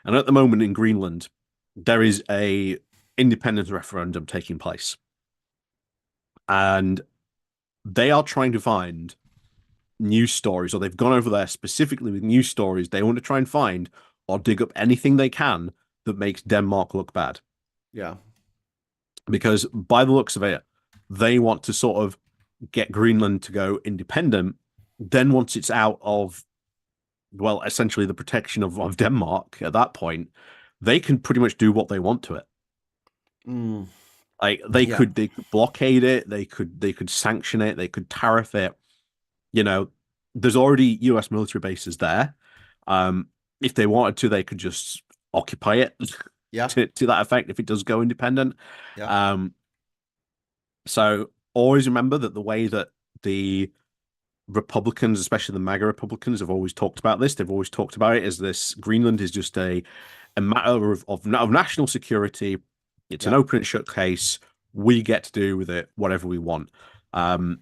[SPEAKER 2] And at the moment in Greenland, there is a independence referendum taking place. And they are trying to find news stories, or they've gone over there specifically with news stories. They want to try and find or dig up anything they can that makes Denmark look bad.
[SPEAKER 1] Yeah.
[SPEAKER 2] Because by the looks of it, they want to sort of get Greenland to go independent. Then once it's out of, well, essentially the protection of Denmark at that point, they can pretty much do what they want to it. Like they could blockade it, they could sanction it, they could tariff it. There's already US military bases there. If they wanted to, they could just occupy it.
[SPEAKER 1] Yeah.
[SPEAKER 2] To that effect, if it does go independent.
[SPEAKER 1] Yeah.
[SPEAKER 2] So always remember that the way that the Republicans, especially the MAGA Republicans, have always talked about this. They've always talked about it as this Greenland is just a matter of national security. It's an open and shut case. We get to do with it whatever we want. So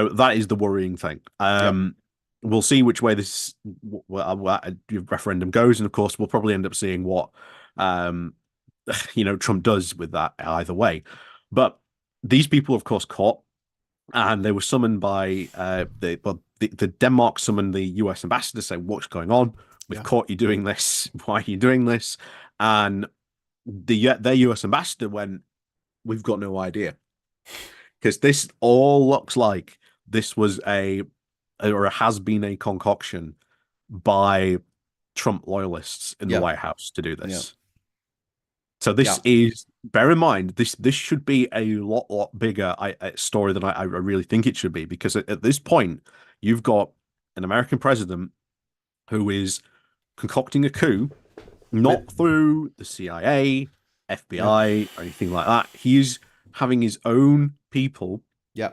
[SPEAKER 2] that is the worrying thing. We'll see which way this referendum goes, and of course, we'll probably end up seeing what Trump does with that either way. But these people, of course, caught, and they were summoned by the Denmark summoned the US ambassador to say, "What's going on? We've caught you doing this. Why are you doing this?" And their US ambassador went, "We've got no idea," because this all looks like this was has been a concoction by Trump loyalists in the White House to do this. Yeah. So this is, bear in mind, this should be a lot bigger story than I really think it should be, because at this point, you've got an American president who is concocting a coup, not through the CIA, FBI, or anything like that. He's having his own people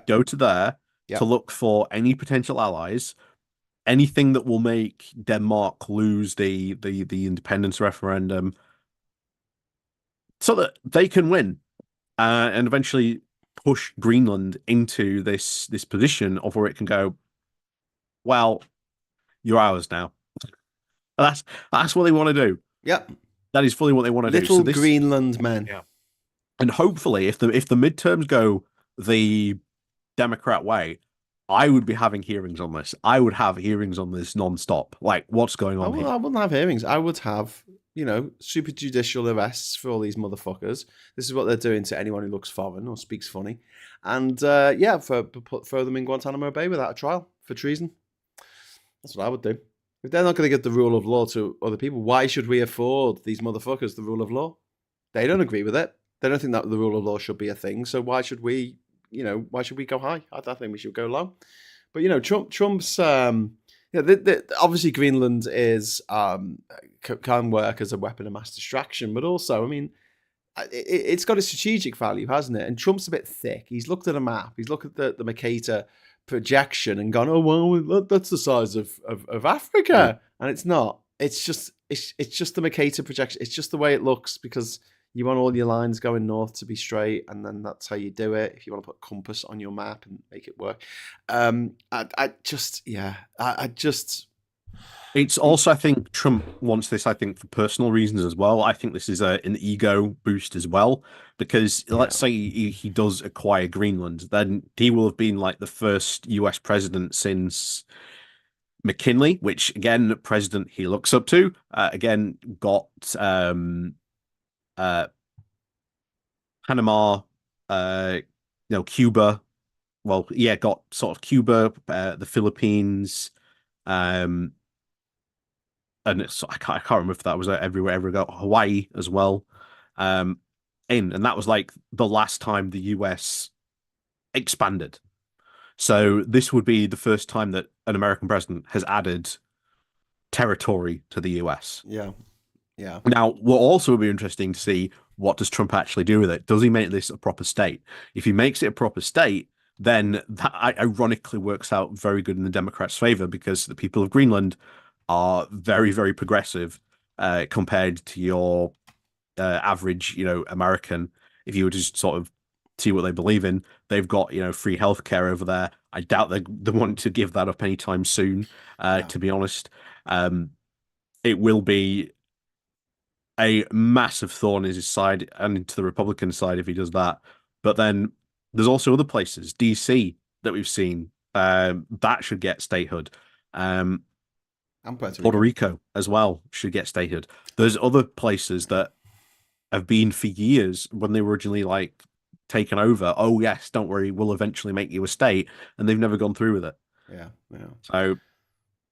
[SPEAKER 2] go to there to look for any potential allies, anything that will make Denmark lose the independence referendum, so that they can win and eventually push Greenland into this position of where it can go, well, you're ours now. That's what they want to do.
[SPEAKER 1] Yep.
[SPEAKER 2] That is fully what they want to do.
[SPEAKER 1] Little Greenland men.
[SPEAKER 2] Yeah. And hopefully, if the midterms go the Democrat way, I would be having hearings on this. I would have hearings on this non-stop. Like, what's going on here?
[SPEAKER 1] I wouldn't have hearings. I would have, super judicial arrests for all these motherfuckers. This is what they're doing to anyone who looks foreign or speaks funny. And, throw them in Guantanamo Bay without a trial for treason. That's what I would do. If they're not going to give the rule of law to other people, why should we afford these motherfuckers the rule of law? They don't agree with it. They don't think that the rule of law should be a thing. So why should we, why should we go high? I think we should go low. But, Trump's, obviously Greenland is, can work as a weapon of mass distraction, but also, I mean, it's got a strategic value, hasn't it? And Trump's a bit thick. He's looked at a map. He's looked at the Mercator projection and gone, oh, well, that's the size of Africa. And it's not. It's just the Mercator projection. It's just the way it looks, because you want all your lines going north to be straight, and then that's how you do it. If you want to put compass on your map and make it work.
[SPEAKER 2] It's also, I think Trump wants this, I think, for personal reasons as well. I think this is an ego boost as well, because let's say he does acquire Greenland, then he will have been like the first US president since McKinley, which again, president he looks up to, again, got Panama, Cuba. Well, yeah, got sort of Cuba, the Philippines, and it's, I can't remember if that was everywhere ever got Hawaii as well, and that was like the last time the US expanded. So this would be the first time that an American president has added territory to the US.
[SPEAKER 1] Yeah.
[SPEAKER 2] Now, what also would be interesting to see, what does Trump actually do with it? Does he make this a proper state? If he makes it a proper state, then that ironically works out very good in the Democrats' favor, because the people of Greenland are very, very progressive compared to your average, American. If you were to just sort of see what they believe in, they've got, free healthcare over there. I doubt they want to give that up anytime soon, to be honest. It will be a massive thorn in his side and into the Republican side if he does that. But then there's also other places, DC, that we've seen, that should get statehood. And Puerto Rico as well should get statehood. There's other places that have been for years, when they were originally taken over. Oh yes, don't worry, we'll eventually make you a state, and they've never gone through with it.
[SPEAKER 1] Yeah.
[SPEAKER 2] So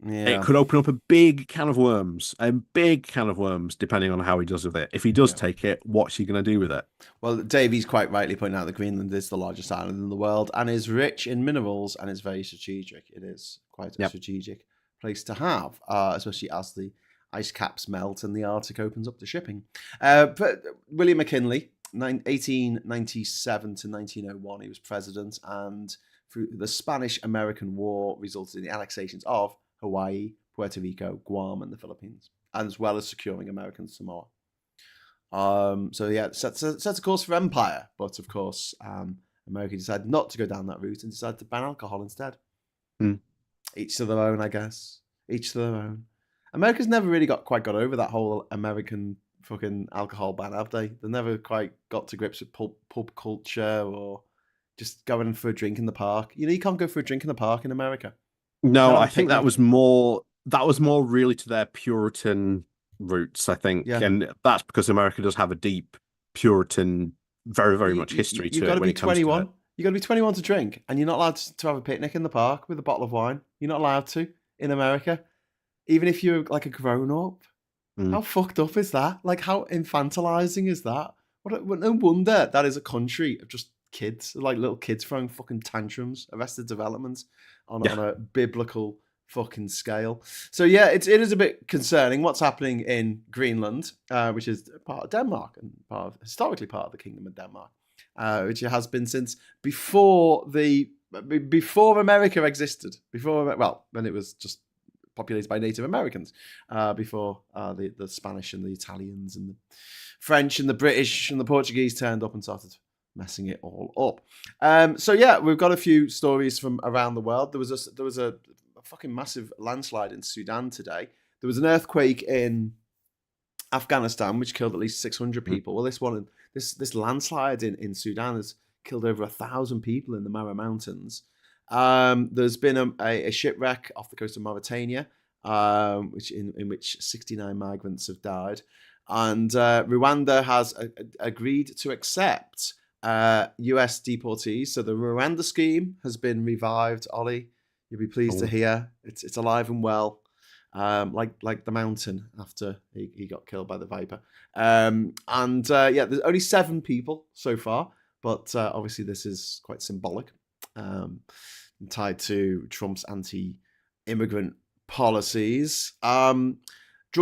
[SPEAKER 2] it could open up a big can of worms, depending on how he does with it. If he does take it, what's he going to do with it?
[SPEAKER 1] Well, Davey's quite rightly pointing out that Greenland is the largest island in the world and is rich in minerals and is very strategic. It is quite a strategic place to have, especially as the ice caps melt and the Arctic opens up to shipping. But William McKinley, 1897 to 1901, he was president, and through the Spanish-American War resulted in the annexations of Hawaii, Puerto Rico, Guam, and the Philippines, as well as securing American Samoa. Sets a course for empire, but of course, America decided not to go down that route and decided to ban alcohol instead. Each to their own, I guess. Each to their own. America's never really quite got over that whole American fucking alcohol ban, have they? They never quite got to grips with pub culture or just going for a drink in the park. You can't go for a drink in the park in America.
[SPEAKER 2] No, I think that was more really to their Puritan roots, I think. Yeah. And that's because America does have a deep Puritan, very, very much history to it when it comes to it.
[SPEAKER 1] You've got to be 21 to drink, and you're not allowed to have a picnic in the park with a bottle of wine. You're not allowed to in America, even if you're like a grown-up. How fucked up is that? Like, how infantilizing is that? No wonder that is a country of just kids, like little kids throwing fucking tantrums, Arrested Development on a biblical fucking scale. So yeah, it is a bit concerning what's happening in Greenland, which is part of Denmark and historically part of the Kingdom of Denmark, which it has been since before America existed. When it was just populated by Native Americans, before the Spanish and the Italians and the French and the British and the Portuguese turned up and started messing it all up. So yeah, we've got a few stories from around the world. There was a fucking massive landslide in Sudan today. There was an earthquake in Afghanistan which killed at least 600 people. Well, this landslide in Sudan has killed over 1,000 people in the Mara Mountains. There's been a shipwreck off the coast of Mauritania, in which 69 migrants have died. And Rwanda has agreed to accept US deportees. So the Rwanda scheme has been revived, Ollie. You'll be pleased to hear it's alive and well, like the mountain after he got killed by the viper. Yeah, there's only 7 people so far, but obviously this is quite symbolic, tied to Trump's anti-immigrant policies. Drug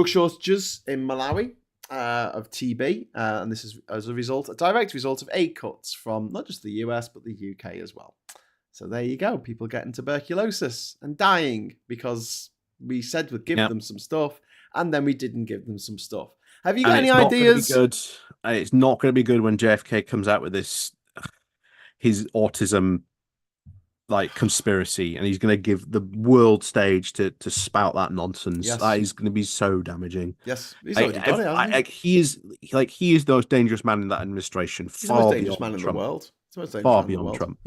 [SPEAKER 1] shortages in Malawi of TB, and this is as a direct result of aid cuts from not just the US but the UK as well. So there you go. People getting tuberculosis and dying because we said we'd give them some stuff, and then we didn't give them some stuff. Have you got any ideas?
[SPEAKER 2] It's not going to be good when JFK comes out with his autism conspiracy, and he's going to give the world stage to spout that nonsense. Yes. That is going to be so damaging.
[SPEAKER 1] Yes, he's already got it, hasn't
[SPEAKER 2] he? He is the most dangerous man in that administration.
[SPEAKER 1] He's the most dangerous man in the world.
[SPEAKER 2] Far beyond Trump.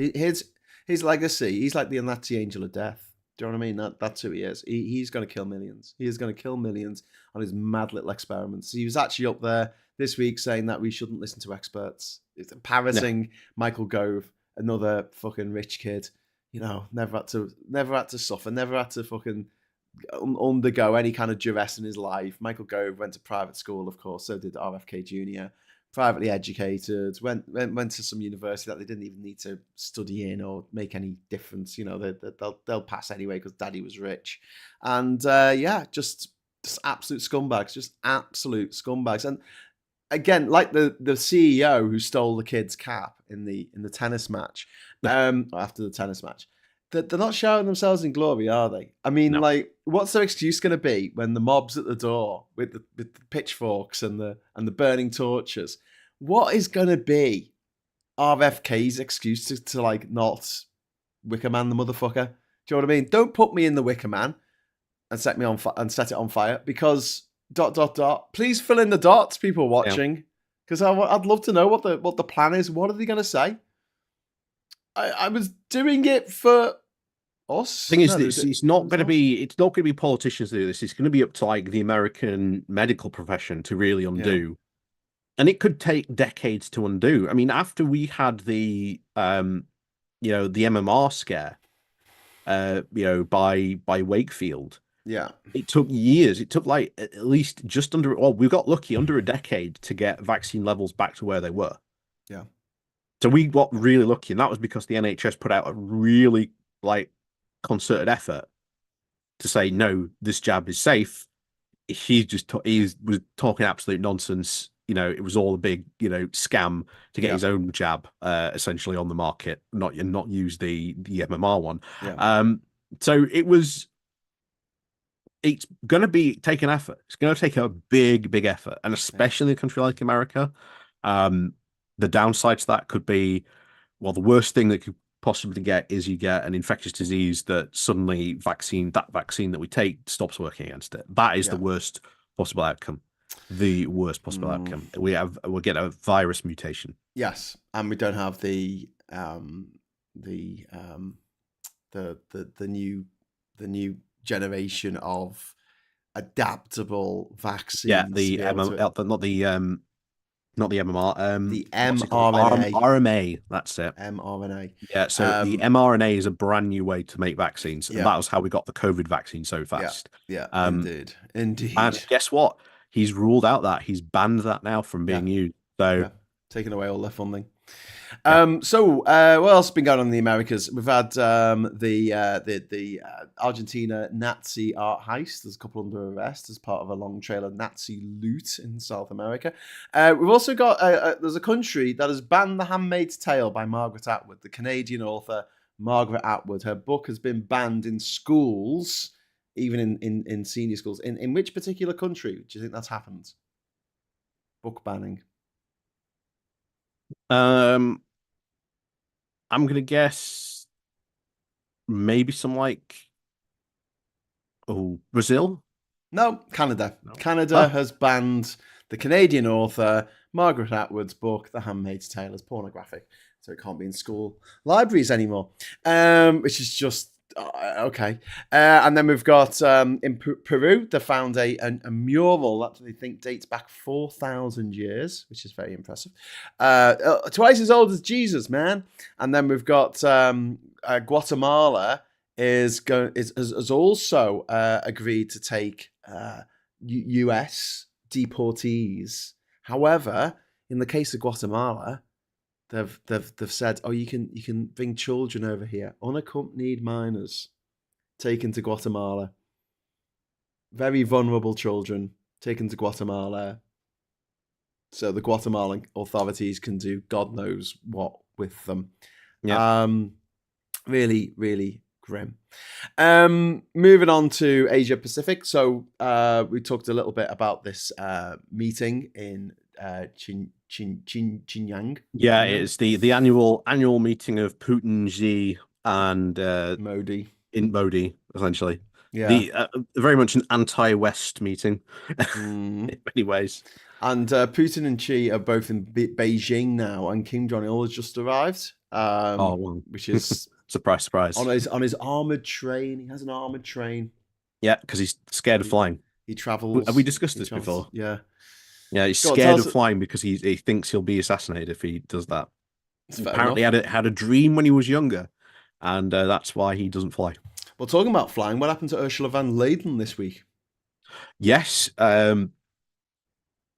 [SPEAKER 1] His legacy, he's like the Nazi angel of death. Do you know what I mean? That's who he is. He's going to kill millions. He is going to kill millions on his mad little experiments. He was actually up there this week saying that we shouldn't listen to experts. It's parroting Michael Gove, another fucking rich kid. You know, never had to suffer, never had to fucking undergo any kind of duress in his life. Michael Gove went to private school, of course. So did RFK Jr. Privately educated, went to some university that they didn't even need to study in or make any difference. You know, they'll pass anyway because daddy was rich. And just absolute scumbags, just absolute scumbags. And again, like the CEO who stole the kid's cap in the tennis match, after the tennis match, they're not showering themselves in glory, are they? I mean, what's their excuse going to be when the mob's at the door with the pitchforks and the burning torches? What is going to be RFK's excuse to not Wicker Man the motherfucker? Do you know what I mean? Don't put me in the Wicker Man and set it on fire because ... Please fill in the dots, people watching, because I'd love to know what the plan is. What are they going to say? I was doing it for us.
[SPEAKER 2] The thing is, it's not going to be politicians to do this. It's going to be up to the American medical profession to really undo, and it could take decades to undo. I mean, after we had the the MMR scare, by Wakefield.
[SPEAKER 1] Yeah,
[SPEAKER 2] it took years. It took at least just under. Well, we got lucky under a decade to get vaccine levels back to where they were.
[SPEAKER 1] Yeah.
[SPEAKER 2] So we got really lucky, and that was because the NHS put out a really concerted effort to say no, this jab is safe. He was talking absolute nonsense. It was all a big scam to get his own jab essentially on the market, not use the MMR one.
[SPEAKER 1] Yeah.
[SPEAKER 2] So it was. It's going to take an effort. It's going to take a big, big effort, and especially in a country like America. The downside to that could be, well, the worst thing that could possibly get is you get an infectious disease that suddenly that vaccine that we take stops working against it. That is the worst possible outcome. The worst possible outcome. We'll get a virus mutation.
[SPEAKER 1] Yes, and we don't have the new generation of adaptable vaccines.
[SPEAKER 2] Yeah, not the MMR.
[SPEAKER 1] The mRNA.
[SPEAKER 2] RNA, that's it.
[SPEAKER 1] mRNA.
[SPEAKER 2] Yeah, so the mRNA is a brand new way to make vaccines. And that was how we got the COVID vaccine so fast.
[SPEAKER 1] Yeah, indeed.
[SPEAKER 2] And guess what? He's ruled out that. He's banned that now from being used. So
[SPEAKER 1] taking away all their funding. What else has been going on in the Americas? We've had the Argentina Nazi art heist. There's a couple under arrest as part of a long trail of Nazi loot in South America. We've also got there's a country that has banned The Handmaid's Tale by Margaret Atwood, the Canadian author Margaret Atwood. Her book has been banned in schools, even in senior schools. In which particular country do you think that's happened? Book banning.
[SPEAKER 2] I'm gonna guess maybe some Brazil.
[SPEAKER 1] No, Canada.
[SPEAKER 2] No.
[SPEAKER 1] Canada has banned the Canadian author Margaret Atwood's book, The Handmaid's Tale, as pornographic, so it can't be in school libraries anymore. Which is just okay. And then we've got in Peru, they found a mural that they think dates back 4,000 years, which is very impressive. Twice as old as Jesus, man. And then we've got Guatemala has also agreed to take U.S. deportees. However, in the case of Guatemala, they've said, oh, you can bring children over here, unaccompanied minors, taken to Guatemala. Very vulnerable children taken to Guatemala, so the Guatemalan authorities can do God knows what with them. Yeah. Really, really grim. Moving on to Asia Pacific. So we talked a little bit about this meeting in Xinjiang.
[SPEAKER 2] Yeah, it's the annual meeting of Putin, Xi, and
[SPEAKER 1] Modi.
[SPEAKER 2] In Modi, essentially.
[SPEAKER 1] Yeah,
[SPEAKER 2] very much an anti-West meeting in many ways.
[SPEAKER 1] And Putin and Xi are both in Beijing now, and Kim Jong-il has just arrived. Which is
[SPEAKER 2] surprise
[SPEAKER 1] on his armored train. He has an armored train.
[SPEAKER 2] Yeah, because he's scared of flying.
[SPEAKER 1] He travels.
[SPEAKER 2] Have we discussed this before?
[SPEAKER 1] Yeah.
[SPEAKER 2] Yeah, he's scared of flying because he thinks he'll be assassinated if he does that. Apparently, had a dream when he was younger, and that's why he doesn't fly.
[SPEAKER 1] Well, talking about flying, what happened to Ursula von der Leyen this week?
[SPEAKER 2] Yes,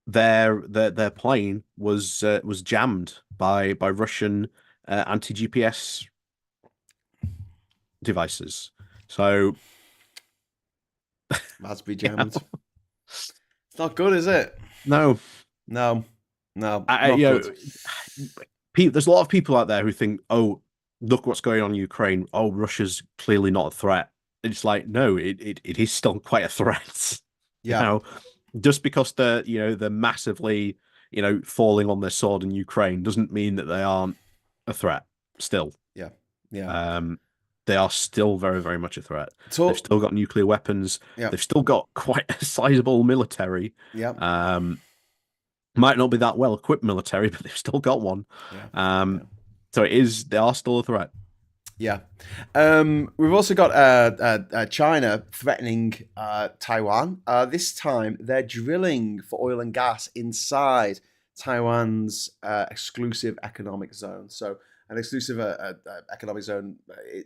[SPEAKER 2] their plane was jammed by Russian anti-GPS devices. So
[SPEAKER 1] has to be jammed. It's not good, is it?
[SPEAKER 2] No.
[SPEAKER 1] There's
[SPEAKER 2] a lot of people out there who think, oh, look what's going on in Ukraine. Oh, Russia's clearly not a threat. It's like, no, it is still quite a threat.
[SPEAKER 1] Yeah.
[SPEAKER 2] Just because they're massively, falling on their sword in Ukraine doesn't mean that they aren't a threat still.
[SPEAKER 1] Yeah.
[SPEAKER 2] They are still very, very much a threat. They've still got nuclear weapons. Yeah. They've still got quite a sizable military.
[SPEAKER 1] Yeah.
[SPEAKER 2] Might not be that well equipped military, but they've still got one. Yeah. So they are still a threat.
[SPEAKER 1] Yeah. We've also got China threatening Taiwan. This time they're drilling for oil and gas inside Taiwan's exclusive economic zone. So an exclusive economic zone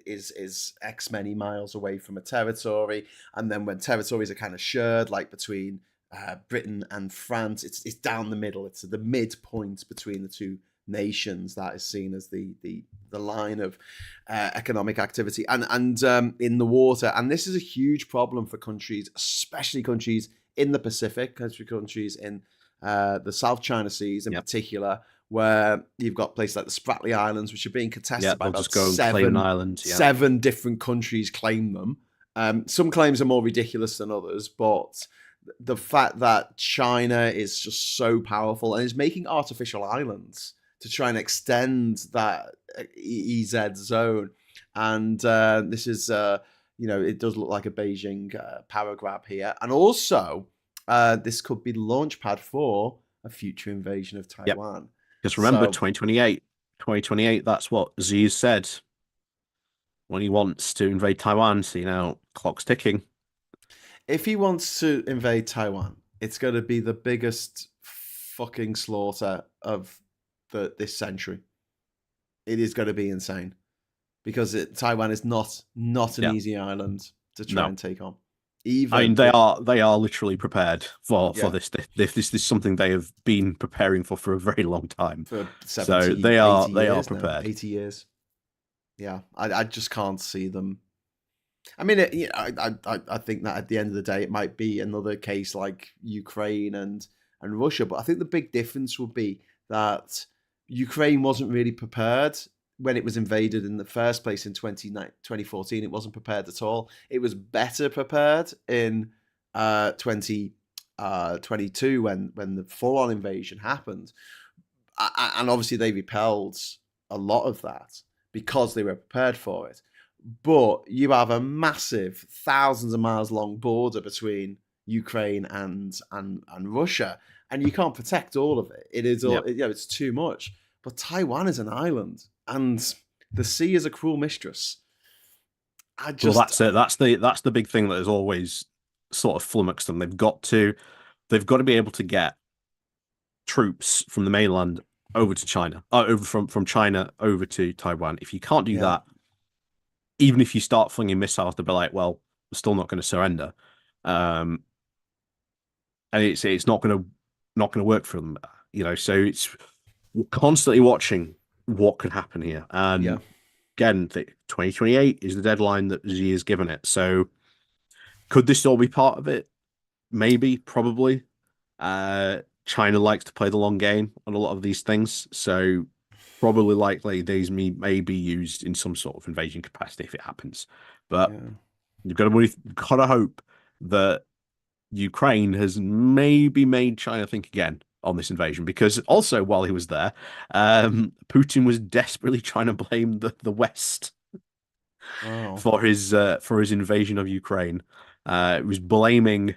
[SPEAKER 1] is X many miles away from a territory. And then when territories are kind of shared, like between Britain and France, it's down the middle. It's the midpoint between the two nations that is seen as the line of economic activity and in the water. And this is a huge problem for countries, especially countries in the Pacific, countries in the South China Seas in particular, where you've got places like the Spratly Islands, which are being contested by about seven different countries claim them. Some claims are more ridiculous than others, but the fact that China is just so powerful and is making artificial islands to try and extend that EEZ zone. And this is, it does look like a Beijing power grab here. And also, this could be the launch pad for a future invasion of Taiwan.
[SPEAKER 2] Because remember, 2028, that's what Xi said when he wants to invade Taiwan. So, clock's ticking.
[SPEAKER 1] If he wants to invade Taiwan, it's going to be the biggest fucking slaughter of this century. It is going to be insane because Taiwan is not an easy island to try and take on. Even
[SPEAKER 2] I mean, they are literally prepared for this. This is something they have been preparing for a very long time.
[SPEAKER 1] For 70,
[SPEAKER 2] so
[SPEAKER 1] 80
[SPEAKER 2] they are
[SPEAKER 1] years
[SPEAKER 2] prepared.
[SPEAKER 1] now, 80 years. Yeah, I just can't see them. I mean, I think that at the end of the day, it might be another case like Ukraine and Russia. But I think the big difference would be that Ukraine wasn't really prepared when it was invaded in the first place in 2014. It wasn't prepared at all. It was better prepared in 2022 when the full-on invasion happened. And obviously they repelled a lot of that because they were prepared for it. But you have a massive, thousands of miles long border between Ukraine and Russia, and you can't protect all of it. It is all, it's too much. But Taiwan is an island, and the sea is a cruel mistress.
[SPEAKER 2] Well, that's it. That's the big thing that has always sort of flummoxed them. They've got to be able to get troops from the mainland over to China, over from China over to Taiwan. If you can't do that, even if you start flinging missiles, they'll be like, well, we're still not going to surrender. And it's not going to work for them, so it's constantly watching what could happen here. And again, 2028 is the deadline that Xi has given it. So could this all be part of it? Maybe, probably. China likes to play the long game on a lot of these things. So probably likely these may be used in some sort of invasion capacity if it happens. But you've got to hope that Ukraine has maybe made China think again on this invasion, because also while he was there, Putin was desperately trying to blame the West for his invasion of Ukraine. It was blaming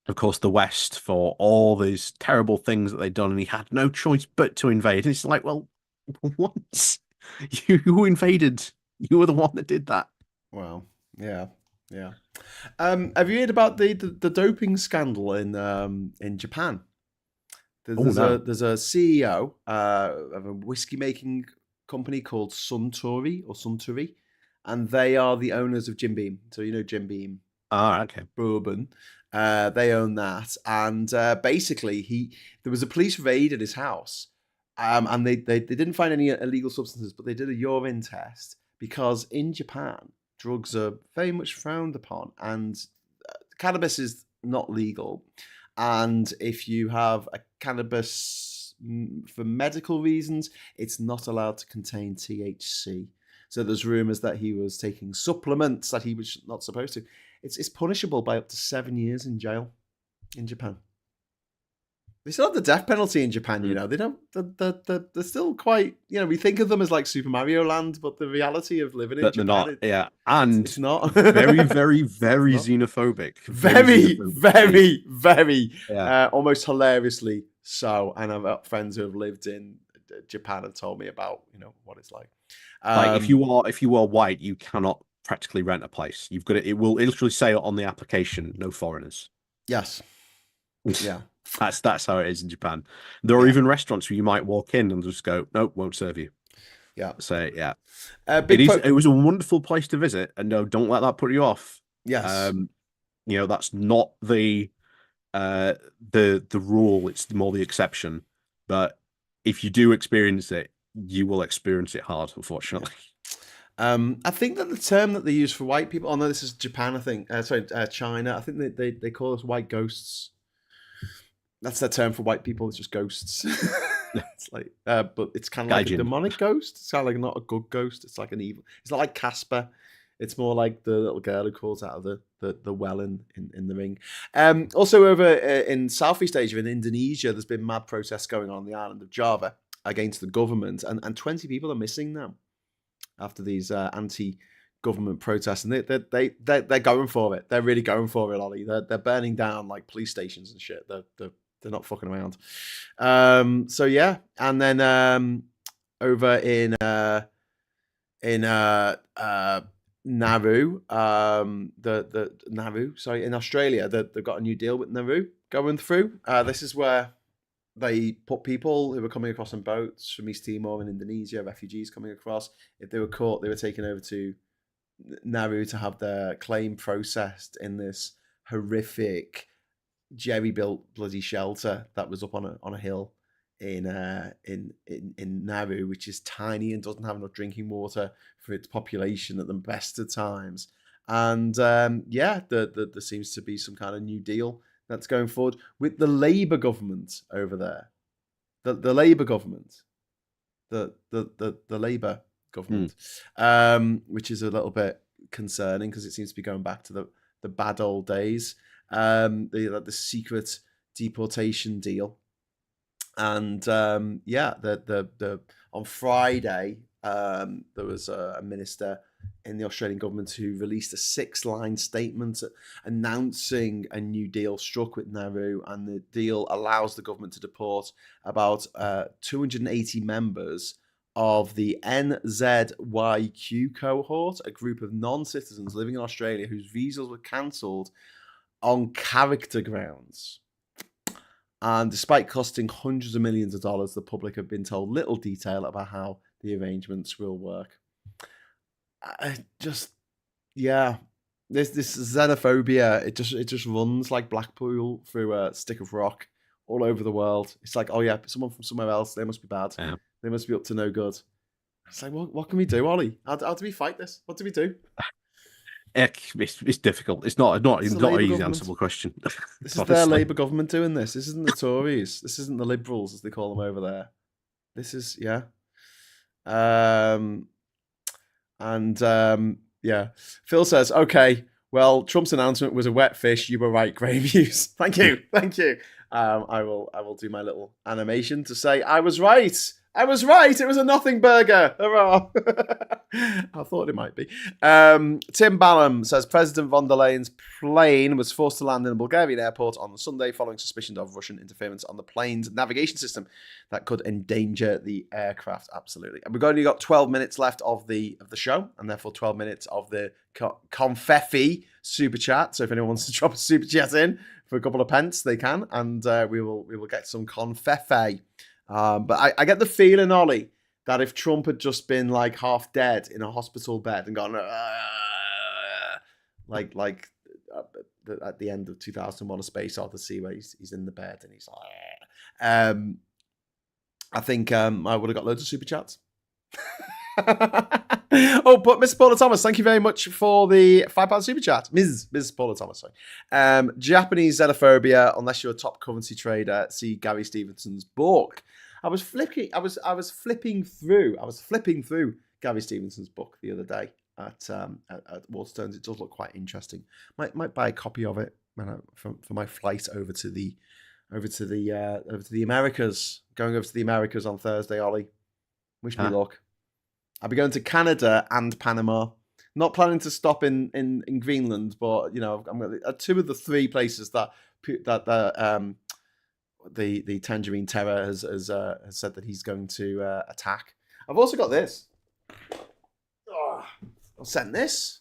[SPEAKER 2] of course, the West for all these terrible things that they'd done, and he had no choice but to invade. And it's like, well, what? You invaded. You were the one that did that.
[SPEAKER 1] Wow. Yeah. Have you heard about the doping scandal in Japan? There's a CEO of a whiskey making company called Suntory, and they are the owners of Jim Beam. So Jim Beam.
[SPEAKER 2] Okay.
[SPEAKER 1] Bourbon. They own that, and basically there was a police raid at his house, and they didn't find any illegal substances, but they did a urine test because in Japan drugs are very much frowned upon, and cannabis is not legal, and if you have a cannabis for medical reasons, it's not allowed to contain THC. So there's rumors that he was taking supplements that he was not supposed to. It's punishable by up to 7 years in jail in Japan. They still have the death penalty in Japan, They don't. They're still quite. We think of them as like Super Mario Land, but the reality of living in Japan,
[SPEAKER 2] they're not. And
[SPEAKER 1] it's not.
[SPEAKER 2] very, very, very xenophobic.
[SPEAKER 1] Very, almost hilariously so. And I've got friends who have lived in Japan and told me about what it's like.
[SPEAKER 2] Like if you are white, you cannot practically rent a place. You've got to, it will literally say on the application, no foreigners.
[SPEAKER 1] Yes. Yeah.
[SPEAKER 2] That's how it is in Japan. There are even restaurants where you might walk in and just go, nope, won't serve you.
[SPEAKER 1] Yeah.
[SPEAKER 2] So it was a wonderful place to visit, and no, don't let that put you off.
[SPEAKER 1] Yes.
[SPEAKER 2] That's not the rule, it's more the exception. But if you do experience it, you will experience it hard, unfortunately.
[SPEAKER 1] I think that the term that they use for white people, no, this is Japan, I think. China. I think they call us white ghosts. That's their term for white people. It's just ghosts. It's like, but it's kind of like a demonic ghost. It's kind of like not a good ghost. It's like an evil. It's not like Casper. It's more like the little girl who crawls out of the well in the ring. Also over in Southeast Asia, in Indonesia, there's been mad protests going on the island of Java against the government, and 20 people are missing now after these anti-government protests, and they're going for it. They're really going for it, Ollie. They're burning down like police stations and shit. They're not fucking around. So yeah, and then over in Nauru, in Australia, they've got a new deal with Nauru going through. This is where they put people who were coming across on boats from East Timor and Indonesia, refugees coming across. If they were caught, they were taken over to Nauru to have their claim processed in this horrific jerry-built bloody shelter that was up on a hill in Nauru, which is tiny and doesn't have enough drinking water for its population at the best of times. And there seems to be some kind of new deal that's going forward with the Labour government over there. The Labour government, the Labour government, which is a little bit concerning because it seems to be going back to the bad old days. The secret deportation deal, and on Friday there was a minister in the Australian government who released a 6-line statement announcing a new deal struck with Nauru, and the deal allows the government to deport about 280 members of the NZYQ cohort, a group of non-citizens living in Australia whose visas were cancelled on character grounds. And despite costing hundreds of millions of dollars, the public have been told little detail about how the arrangements will work. This xenophobia, it just runs like Blackpool through a stick of rock all over the world. It's like, oh yeah, someone from somewhere else, they must be bad. Yeah. They must be up to no good. It's like, what can we do, Ollie? How do we fight this? What do we do?
[SPEAKER 2] It's difficult. It's not an easy answerable question.
[SPEAKER 1] This is their Labour government doing this. This isn't the Tories. This isn't the Liberals, as they call them over there. This is, Phil says, okay, well, Trump's announcement was a wet fish. You were right, Graham Hughes. Thank you. I will do my little animation to say I was right. It was a nothing burger. Hurrah. I thought it might be. Tim Ballum says President von der Leyen's plane was forced to land in a Bulgarian airport on Sunday following suspicion of Russian interference on the plane's navigation system that could endanger the aircraft. Absolutely. And we've only got 12 minutes left of the show, and therefore 12 minutes of the Confetti super chat. So if anyone wants to drop a super chat in for a couple of pence, they can, and we will get some confetti. But I get the feeling, Ollie, that if Trump had just been like half dead in a hospital bed and gone at the end of 2001: A Space Odyssey, where he's in the bed and he's like, I think I would have got loads of super chats. Oh, but Mr. Paula Thomas, thank you very much for the £5 super chat. Ms. Paula Thomas, sorry. Japanese xenophobia, unless you're a top currency trader, see Gary Stevenson's book. I was flipping through Gary Stevenson's book the other day at Waterstones. It does look quite interesting. Might buy a copy of it for my flight over to the Americas. Going over to the Americas on Thursday, Ollie. Wish me luck. I'll be going to Canada and Panama. Not planning to stop in Greenland, but I'm going to 2 of the 3 places that the Tangerine Terror has said that he's going to attack. I've also got this. I'll send this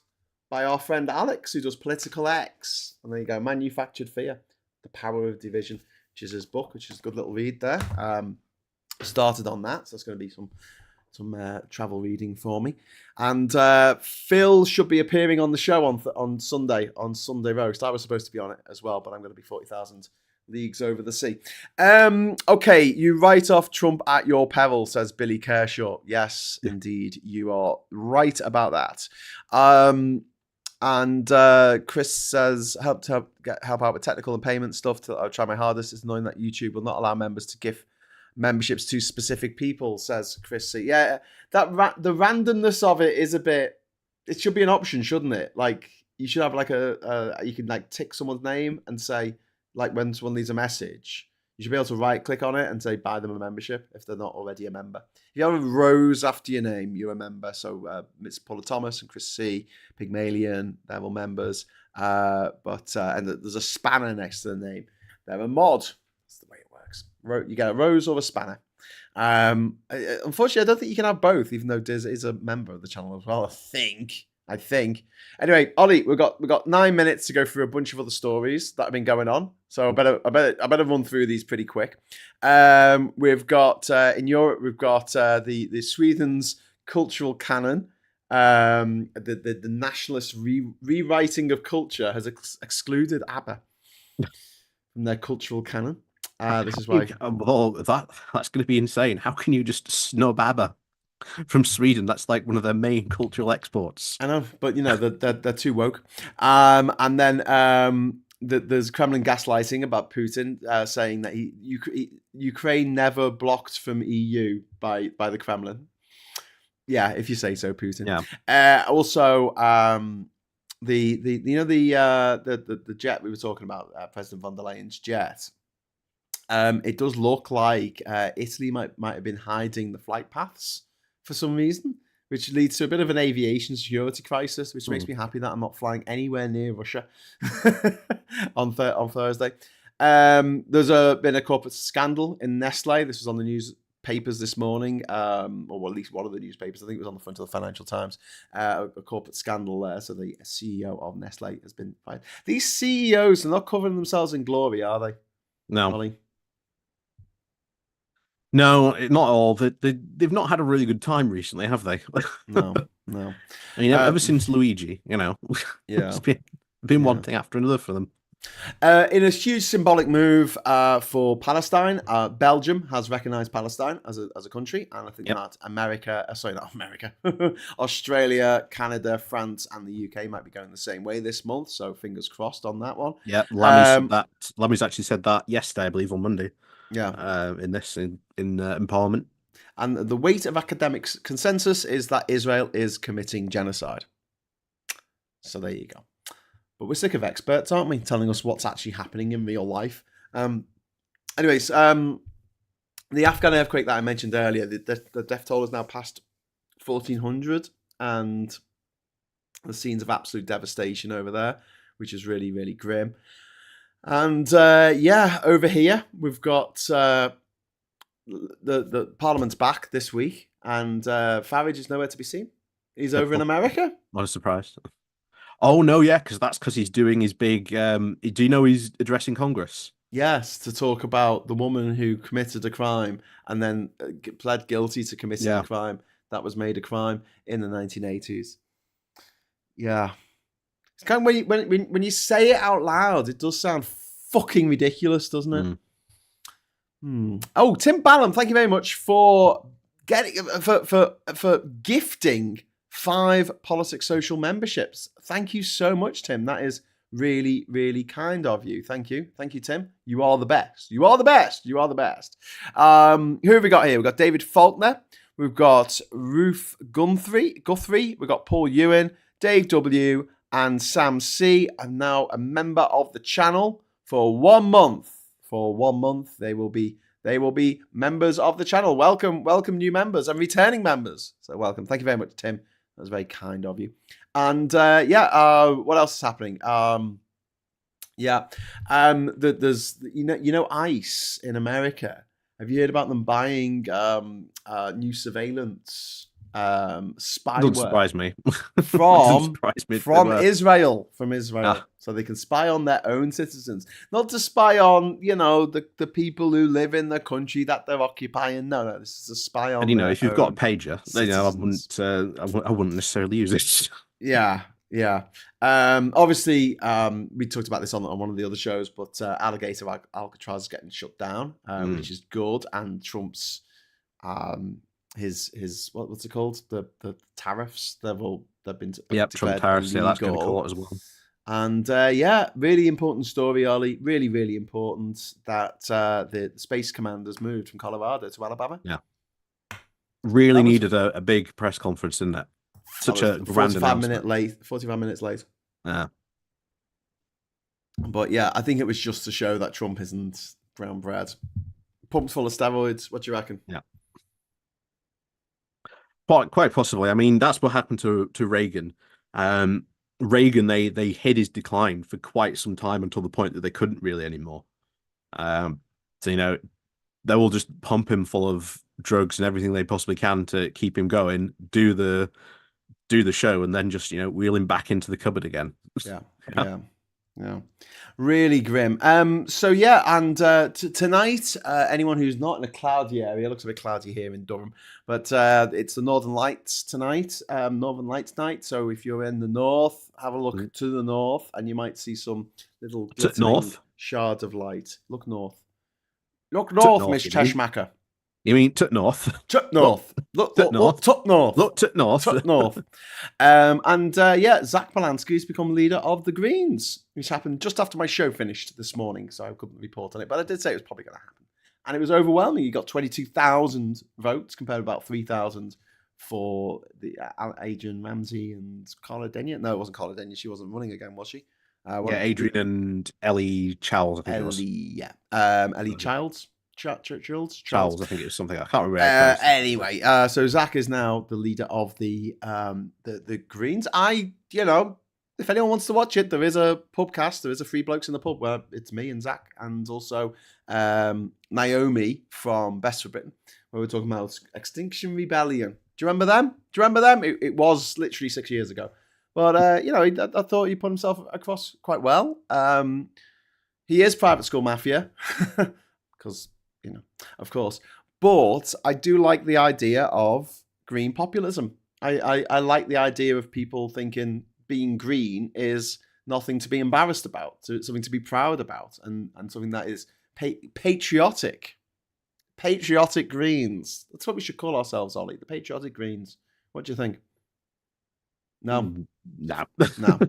[SPEAKER 1] by our friend Alex, who does Political X. And there you go, Manufactured Fear, The Power of Division, which is his book, which is a good little read there. Started on that, so it's going to be some travel reading for me. And Phil should be appearing on the show on Sunday Roast. I was supposed to be on it as well, but I'm going to be 40,000 leagues over the sea. Okay, you write off Trump at your peril, says Billy Kershaw. Yes, indeed, you are right about that. And Chris says, help out with technical and payment stuff. I'll try my hardest. It's annoying that YouTube will not allow members to give memberships to specific people, says Chris. Yeah, the randomness of it is a bit. It should be an option, shouldn't it? Like you should have like you can like tick someone's name and say, like when someone leaves a message, you should be able to right click on it and say buy them a membership if they're not already a member. If you have a rose after your name, you're a member. So Miss Paula Thomas and Chris C, Pygmalion, they're all members. And there's a spanner next to the name. They're a mod. That's the way it works. You get a rose or a spanner. Unfortunately, I don't think you can have both, even though Diz is a member of the channel as well. I think. Anyway, Ollie, we've got 9 minutes to go through a bunch of other stories that have been going on. So I better run through these pretty quick. We've got in Europe, we've got the Sweden's cultural canon the nationalist rewriting of culture has excluded ABBA from their cultural canon. This is why.
[SPEAKER 2] Well, that's going to be insane. How can you just snub ABBA from Sweden? That's like one of their main cultural exports.
[SPEAKER 1] I know, but they're too woke. And then there's Kremlin gaslighting about Putin, saying that Ukraine never blocked from EU by the Kremlin. Yeah, if you say so, Putin.
[SPEAKER 2] Yeah.
[SPEAKER 1] Also, the jet we were talking about, President von der Leyen's jet. It does look like Italy might have been hiding the flight paths for some reason, which leads to a bit of an aviation security crisis, which makes me happy that I'm not flying anywhere near Russia on Thursday. There's been a corporate scandal in Nestle. This was on the newspapers this morning, or at least one of the newspapers. I think it was on the front of the Financial Times. A corporate scandal there. So the CEO of Nestle has been fired. These CEOs are not covering themselves in glory, are they?
[SPEAKER 2] No.
[SPEAKER 1] Ollie?
[SPEAKER 2] No, not all. They've not had a really good time recently, have they?
[SPEAKER 1] No.
[SPEAKER 2] I mean, ever since Luigi, yeah, it's been one thing after another for them.
[SPEAKER 1] In a huge symbolic move for Palestine, Belgium has recognised Palestine as a country, and I think that Australia, Canada, France, and the UK might be going the same way this month. So fingers crossed on that one.
[SPEAKER 2] Yeah, Lammy's actually said that yesterday, I believe, on Monday.
[SPEAKER 1] Yeah,
[SPEAKER 2] in Parliament.
[SPEAKER 1] And the weight of academic consensus is that Israel is committing genocide. So there you go. But we're sick of experts, aren't we, telling us what's actually happening in real life? Anyways, the Afghan earthquake that I mentioned earlier, the death toll has now passed 1,400, and the scenes of absolute devastation over there, which is really, really grim. And over here we've got the Parliament's back this week, and Farage is nowhere to be seen. He's over in America.
[SPEAKER 2] Not a surprise. Oh no, yeah, because he's doing his big. Do you know he's addressing Congress?
[SPEAKER 1] Yes, to talk about the woman who committed a crime and then pled guilty to committing a crime that was made a crime in the 1980s. Yeah. It's kind of when you say it out loud, it does sound fucking ridiculous, doesn't it? Oh, Tim Ballum, thank you very much for gifting 5 Politics Social memberships. Thank you so much, Tim. That is really, really kind of you. Thank you, Tim. You are the best. You are the best. You are the best. Who have we got here? We've got David Faulkner. We've got Ruth Guthrie. We've got Paul Ewan, Dave W, and Sam C are now a member of the channel for 1 month. For 1 month, they will be members of the channel. Welcome, new members and returning members. So welcome. Thank you very much, Tim. That was very kind of you. And what else is happening? There's ICE in America. Have you heard about them buying new surveillance spyware?
[SPEAKER 2] Doesn't surprise me.
[SPEAKER 1] From Israel. So they can spy on their own citizens, not to spy on the people who live in the country that they're occupying. No, this is a spy on.
[SPEAKER 2] And if you've got a pager, I wouldn't necessarily use it.
[SPEAKER 1] Yeah. Obviously, we talked about this on one of the other shows, but Alligator Alcatraz is getting shut down, which is good, and Trump's his what's it called, the tariffs they've been
[SPEAKER 2] Trump tariffs, that's going to go out as well.
[SPEAKER 1] And really important story, Ollie. Really, really important that the Space Commanders moved from Colorado to Alabama.
[SPEAKER 2] Yeah, really needed a big press conference, didn't it? Such a grand
[SPEAKER 1] 45 minutes late.
[SPEAKER 2] Yeah.
[SPEAKER 1] But yeah, I think it was just to show that Trump isn't brown bread. Pumped full of steroids. What do you reckon?
[SPEAKER 2] Yeah. Quite possibly. I mean, that's what happened to Reagan. Reagan, they hid his decline for quite some time until the point that they couldn't really anymore. So they will just pump him full of drugs and everything they possibly can to keep him going, do the show, and then just wheel him back into the cupboard again.
[SPEAKER 1] Yeah. Yeah, really grim. So yeah, and tonight, anyone who's not in a cloudy area, it looks a bit cloudy here in Durham, but it's the Northern Lights tonight, Northern Lights night. So if you're in the north, have a look to the north, and you might see some little glittering shards of light. Look north. Look north, Miss Cheshmaker.
[SPEAKER 2] You mean to north?
[SPEAKER 1] To north. Look north. Top north.
[SPEAKER 2] Look to north.
[SPEAKER 1] Top north. Zach Polanski's become leader of the Greens, which happened just after my show finished this morning, so I couldn't report on it. But I did say it was probably going to happen. And it was overwhelming. He got 22,000 votes compared to about 3,000 for the Adrian Ramsey and Carla Denyer. No, it wasn't Carla Denyer. She wasn't running again, was she?
[SPEAKER 2] Adrian and Ellie Childs, I think it was.
[SPEAKER 1] Ellie Childs.
[SPEAKER 2] Charles, I think it was something I can't remember.
[SPEAKER 1] Anyway, so Zach is now the leader of the Greens. If anyone wants to watch it, there is a pubcast. There is a Three Blokes in the Pub where it's me and Zach and also Naomi from Best for Britain, where we're talking about Extinction Rebellion. Do you remember them? It was literally 6 years ago. But, I thought he put himself across quite well. He is private school mafia, because, of course. But I do like the idea of green populism. I like the idea of people thinking being green is nothing to be embarrassed about, something to be proud about, and something that is patriotic. Patriotic Greens. That's what we should call ourselves, Ollie. The Patriotic Greens. What do you think? No.
[SPEAKER 2] No.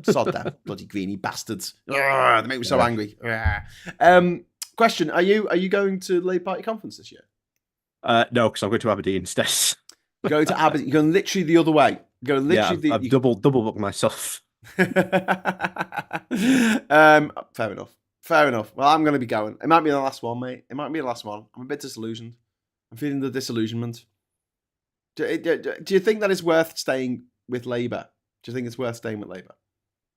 [SPEAKER 1] Sod them, bloody greeny bastards. They make me so angry. Question: Are you going to the Labour Party conference this year?
[SPEAKER 2] No, because I'm going to Aberdeen instead.
[SPEAKER 1] Go to Aberdeen. You're going literally the other way.
[SPEAKER 2] I've double booked myself.
[SPEAKER 1] Fair enough. Well, I'm going to be going. It might be the last one, mate. It might be the last one. I'm a bit disillusioned. I'm feeling the disillusionment. Do you think that it's worth staying with Labour? Do you think it's worth staying with Labour?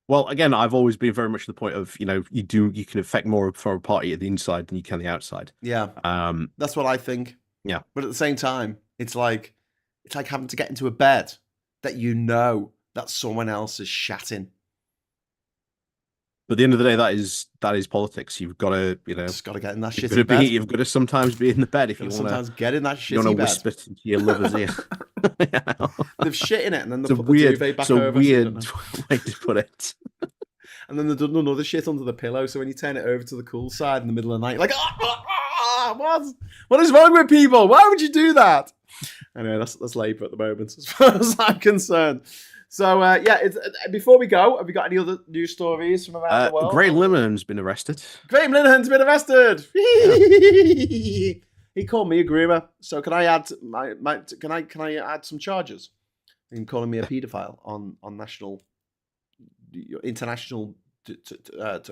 [SPEAKER 2] Well, again, I've always been very much the point of, you can affect more for a party at the inside than you can the outside.
[SPEAKER 1] Yeah. That's what I think.
[SPEAKER 2] Yeah.
[SPEAKER 1] But at the same time, it's like having to get into a bed that that someone else is shatting.
[SPEAKER 2] But at the end of the day, that is politics. You've got to,
[SPEAKER 1] just got to get in that shitty bed.
[SPEAKER 2] You've got to sometimes be in the bed if you want to.
[SPEAKER 1] Sometimes get in that shitty bed. You want to
[SPEAKER 2] whisper into your lover's ear.
[SPEAKER 1] They've shit in it, and then they put the duvet back over.
[SPEAKER 2] It's a weird way to put it.
[SPEAKER 1] And then they've done another shit under the pillow. So when you turn it over to the cool side in the middle of the night, you're like, what is wrong with people? Why would you do that? Anyway, that's Labour at the moment, as far as I'm concerned. So, before we go, have you got any other news stories from around the world?
[SPEAKER 2] Graham Linehan's been arrested.
[SPEAKER 1] Graham Linehan's been arrested. He called me a groomer. So can I add can I add some charges in calling me a paedophile on international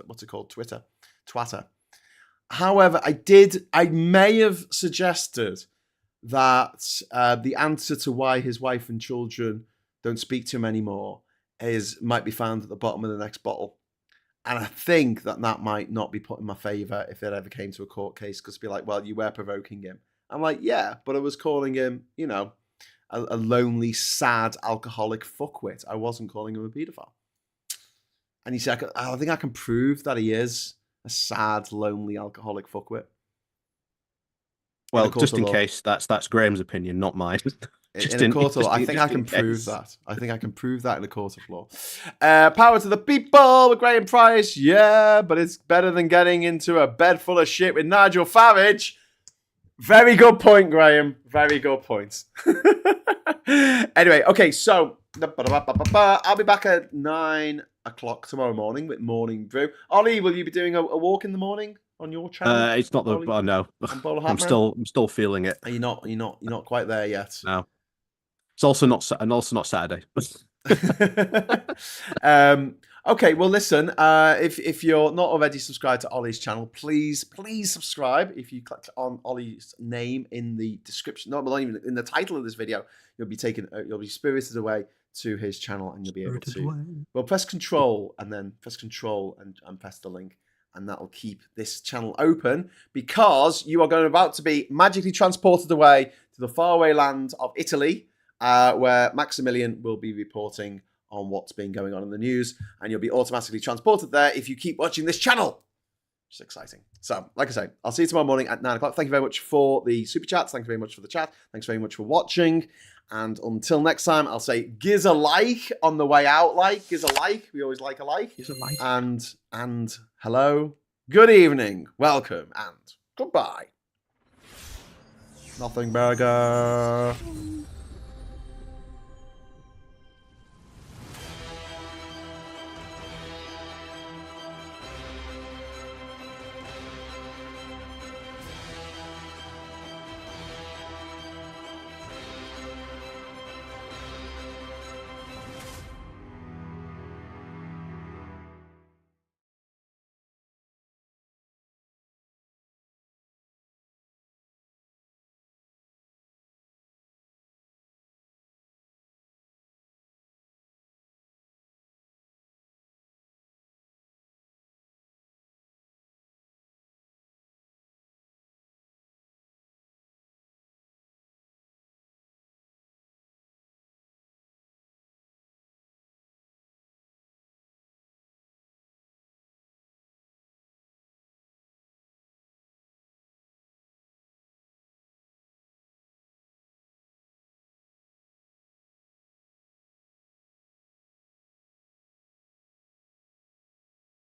[SPEAKER 1] what's it called, Twitter? However, I may have suggested that the answer to why his wife and children don't speak to him anymore might be found at the bottom of the next bottle. And I think that might not be put in my favour if it ever came to a court case, because it'd be like, well, you were provoking him. I'm like, yeah, but I was calling him, a lonely, sad, alcoholic fuckwit. I wasn't calling him a paedophile. And he said, I think I can prove that he is a sad, lonely, alcoholic fuckwit.
[SPEAKER 2] Well, just in case, that's Graham's opinion, not mine.
[SPEAKER 1] In a court of law, I think I can prove that. I think I can prove that in a court of law. Power to the people with Graham Price, yeah, but it's better than getting into a bed full of shit with Nigel Farage. Very good point, Graham. Very good point. Anyway, okay, so I'll be back at 9 o'clock tomorrow morning with Morning Brew. Ollie, will you be doing a walk in the morning on your channel?
[SPEAKER 2] It's not the. Oh, no, I'm still feeling it.
[SPEAKER 1] You're not quite there yet.
[SPEAKER 2] No. It's also not Saturday.
[SPEAKER 1] Okay, well, listen. If you're not already subscribed to Ollie's channel, please subscribe. If you click on Ollie's name in the description, not even in the title of this video, you'll be spirited away to his channel, and you'll be able to press Control and press the link, and that will keep this channel open, because you are about to be magically transported away to the faraway land of Italy, where Maximilian will be reporting on what's been going on in the news, and you'll be automatically transported there if you keep watching this channel, which is exciting. So, like I say, I'll see you tomorrow morning at 9 o'clock. Thank you very much for the super chats. Thank you very much for the chat. Thanks very much for watching. And until next time, I'll say giz a like on the way out. Giz a like. We always like a like.
[SPEAKER 2] Giz a like.
[SPEAKER 1] And hello, good evening, welcome, and goodbye. Nothing burger.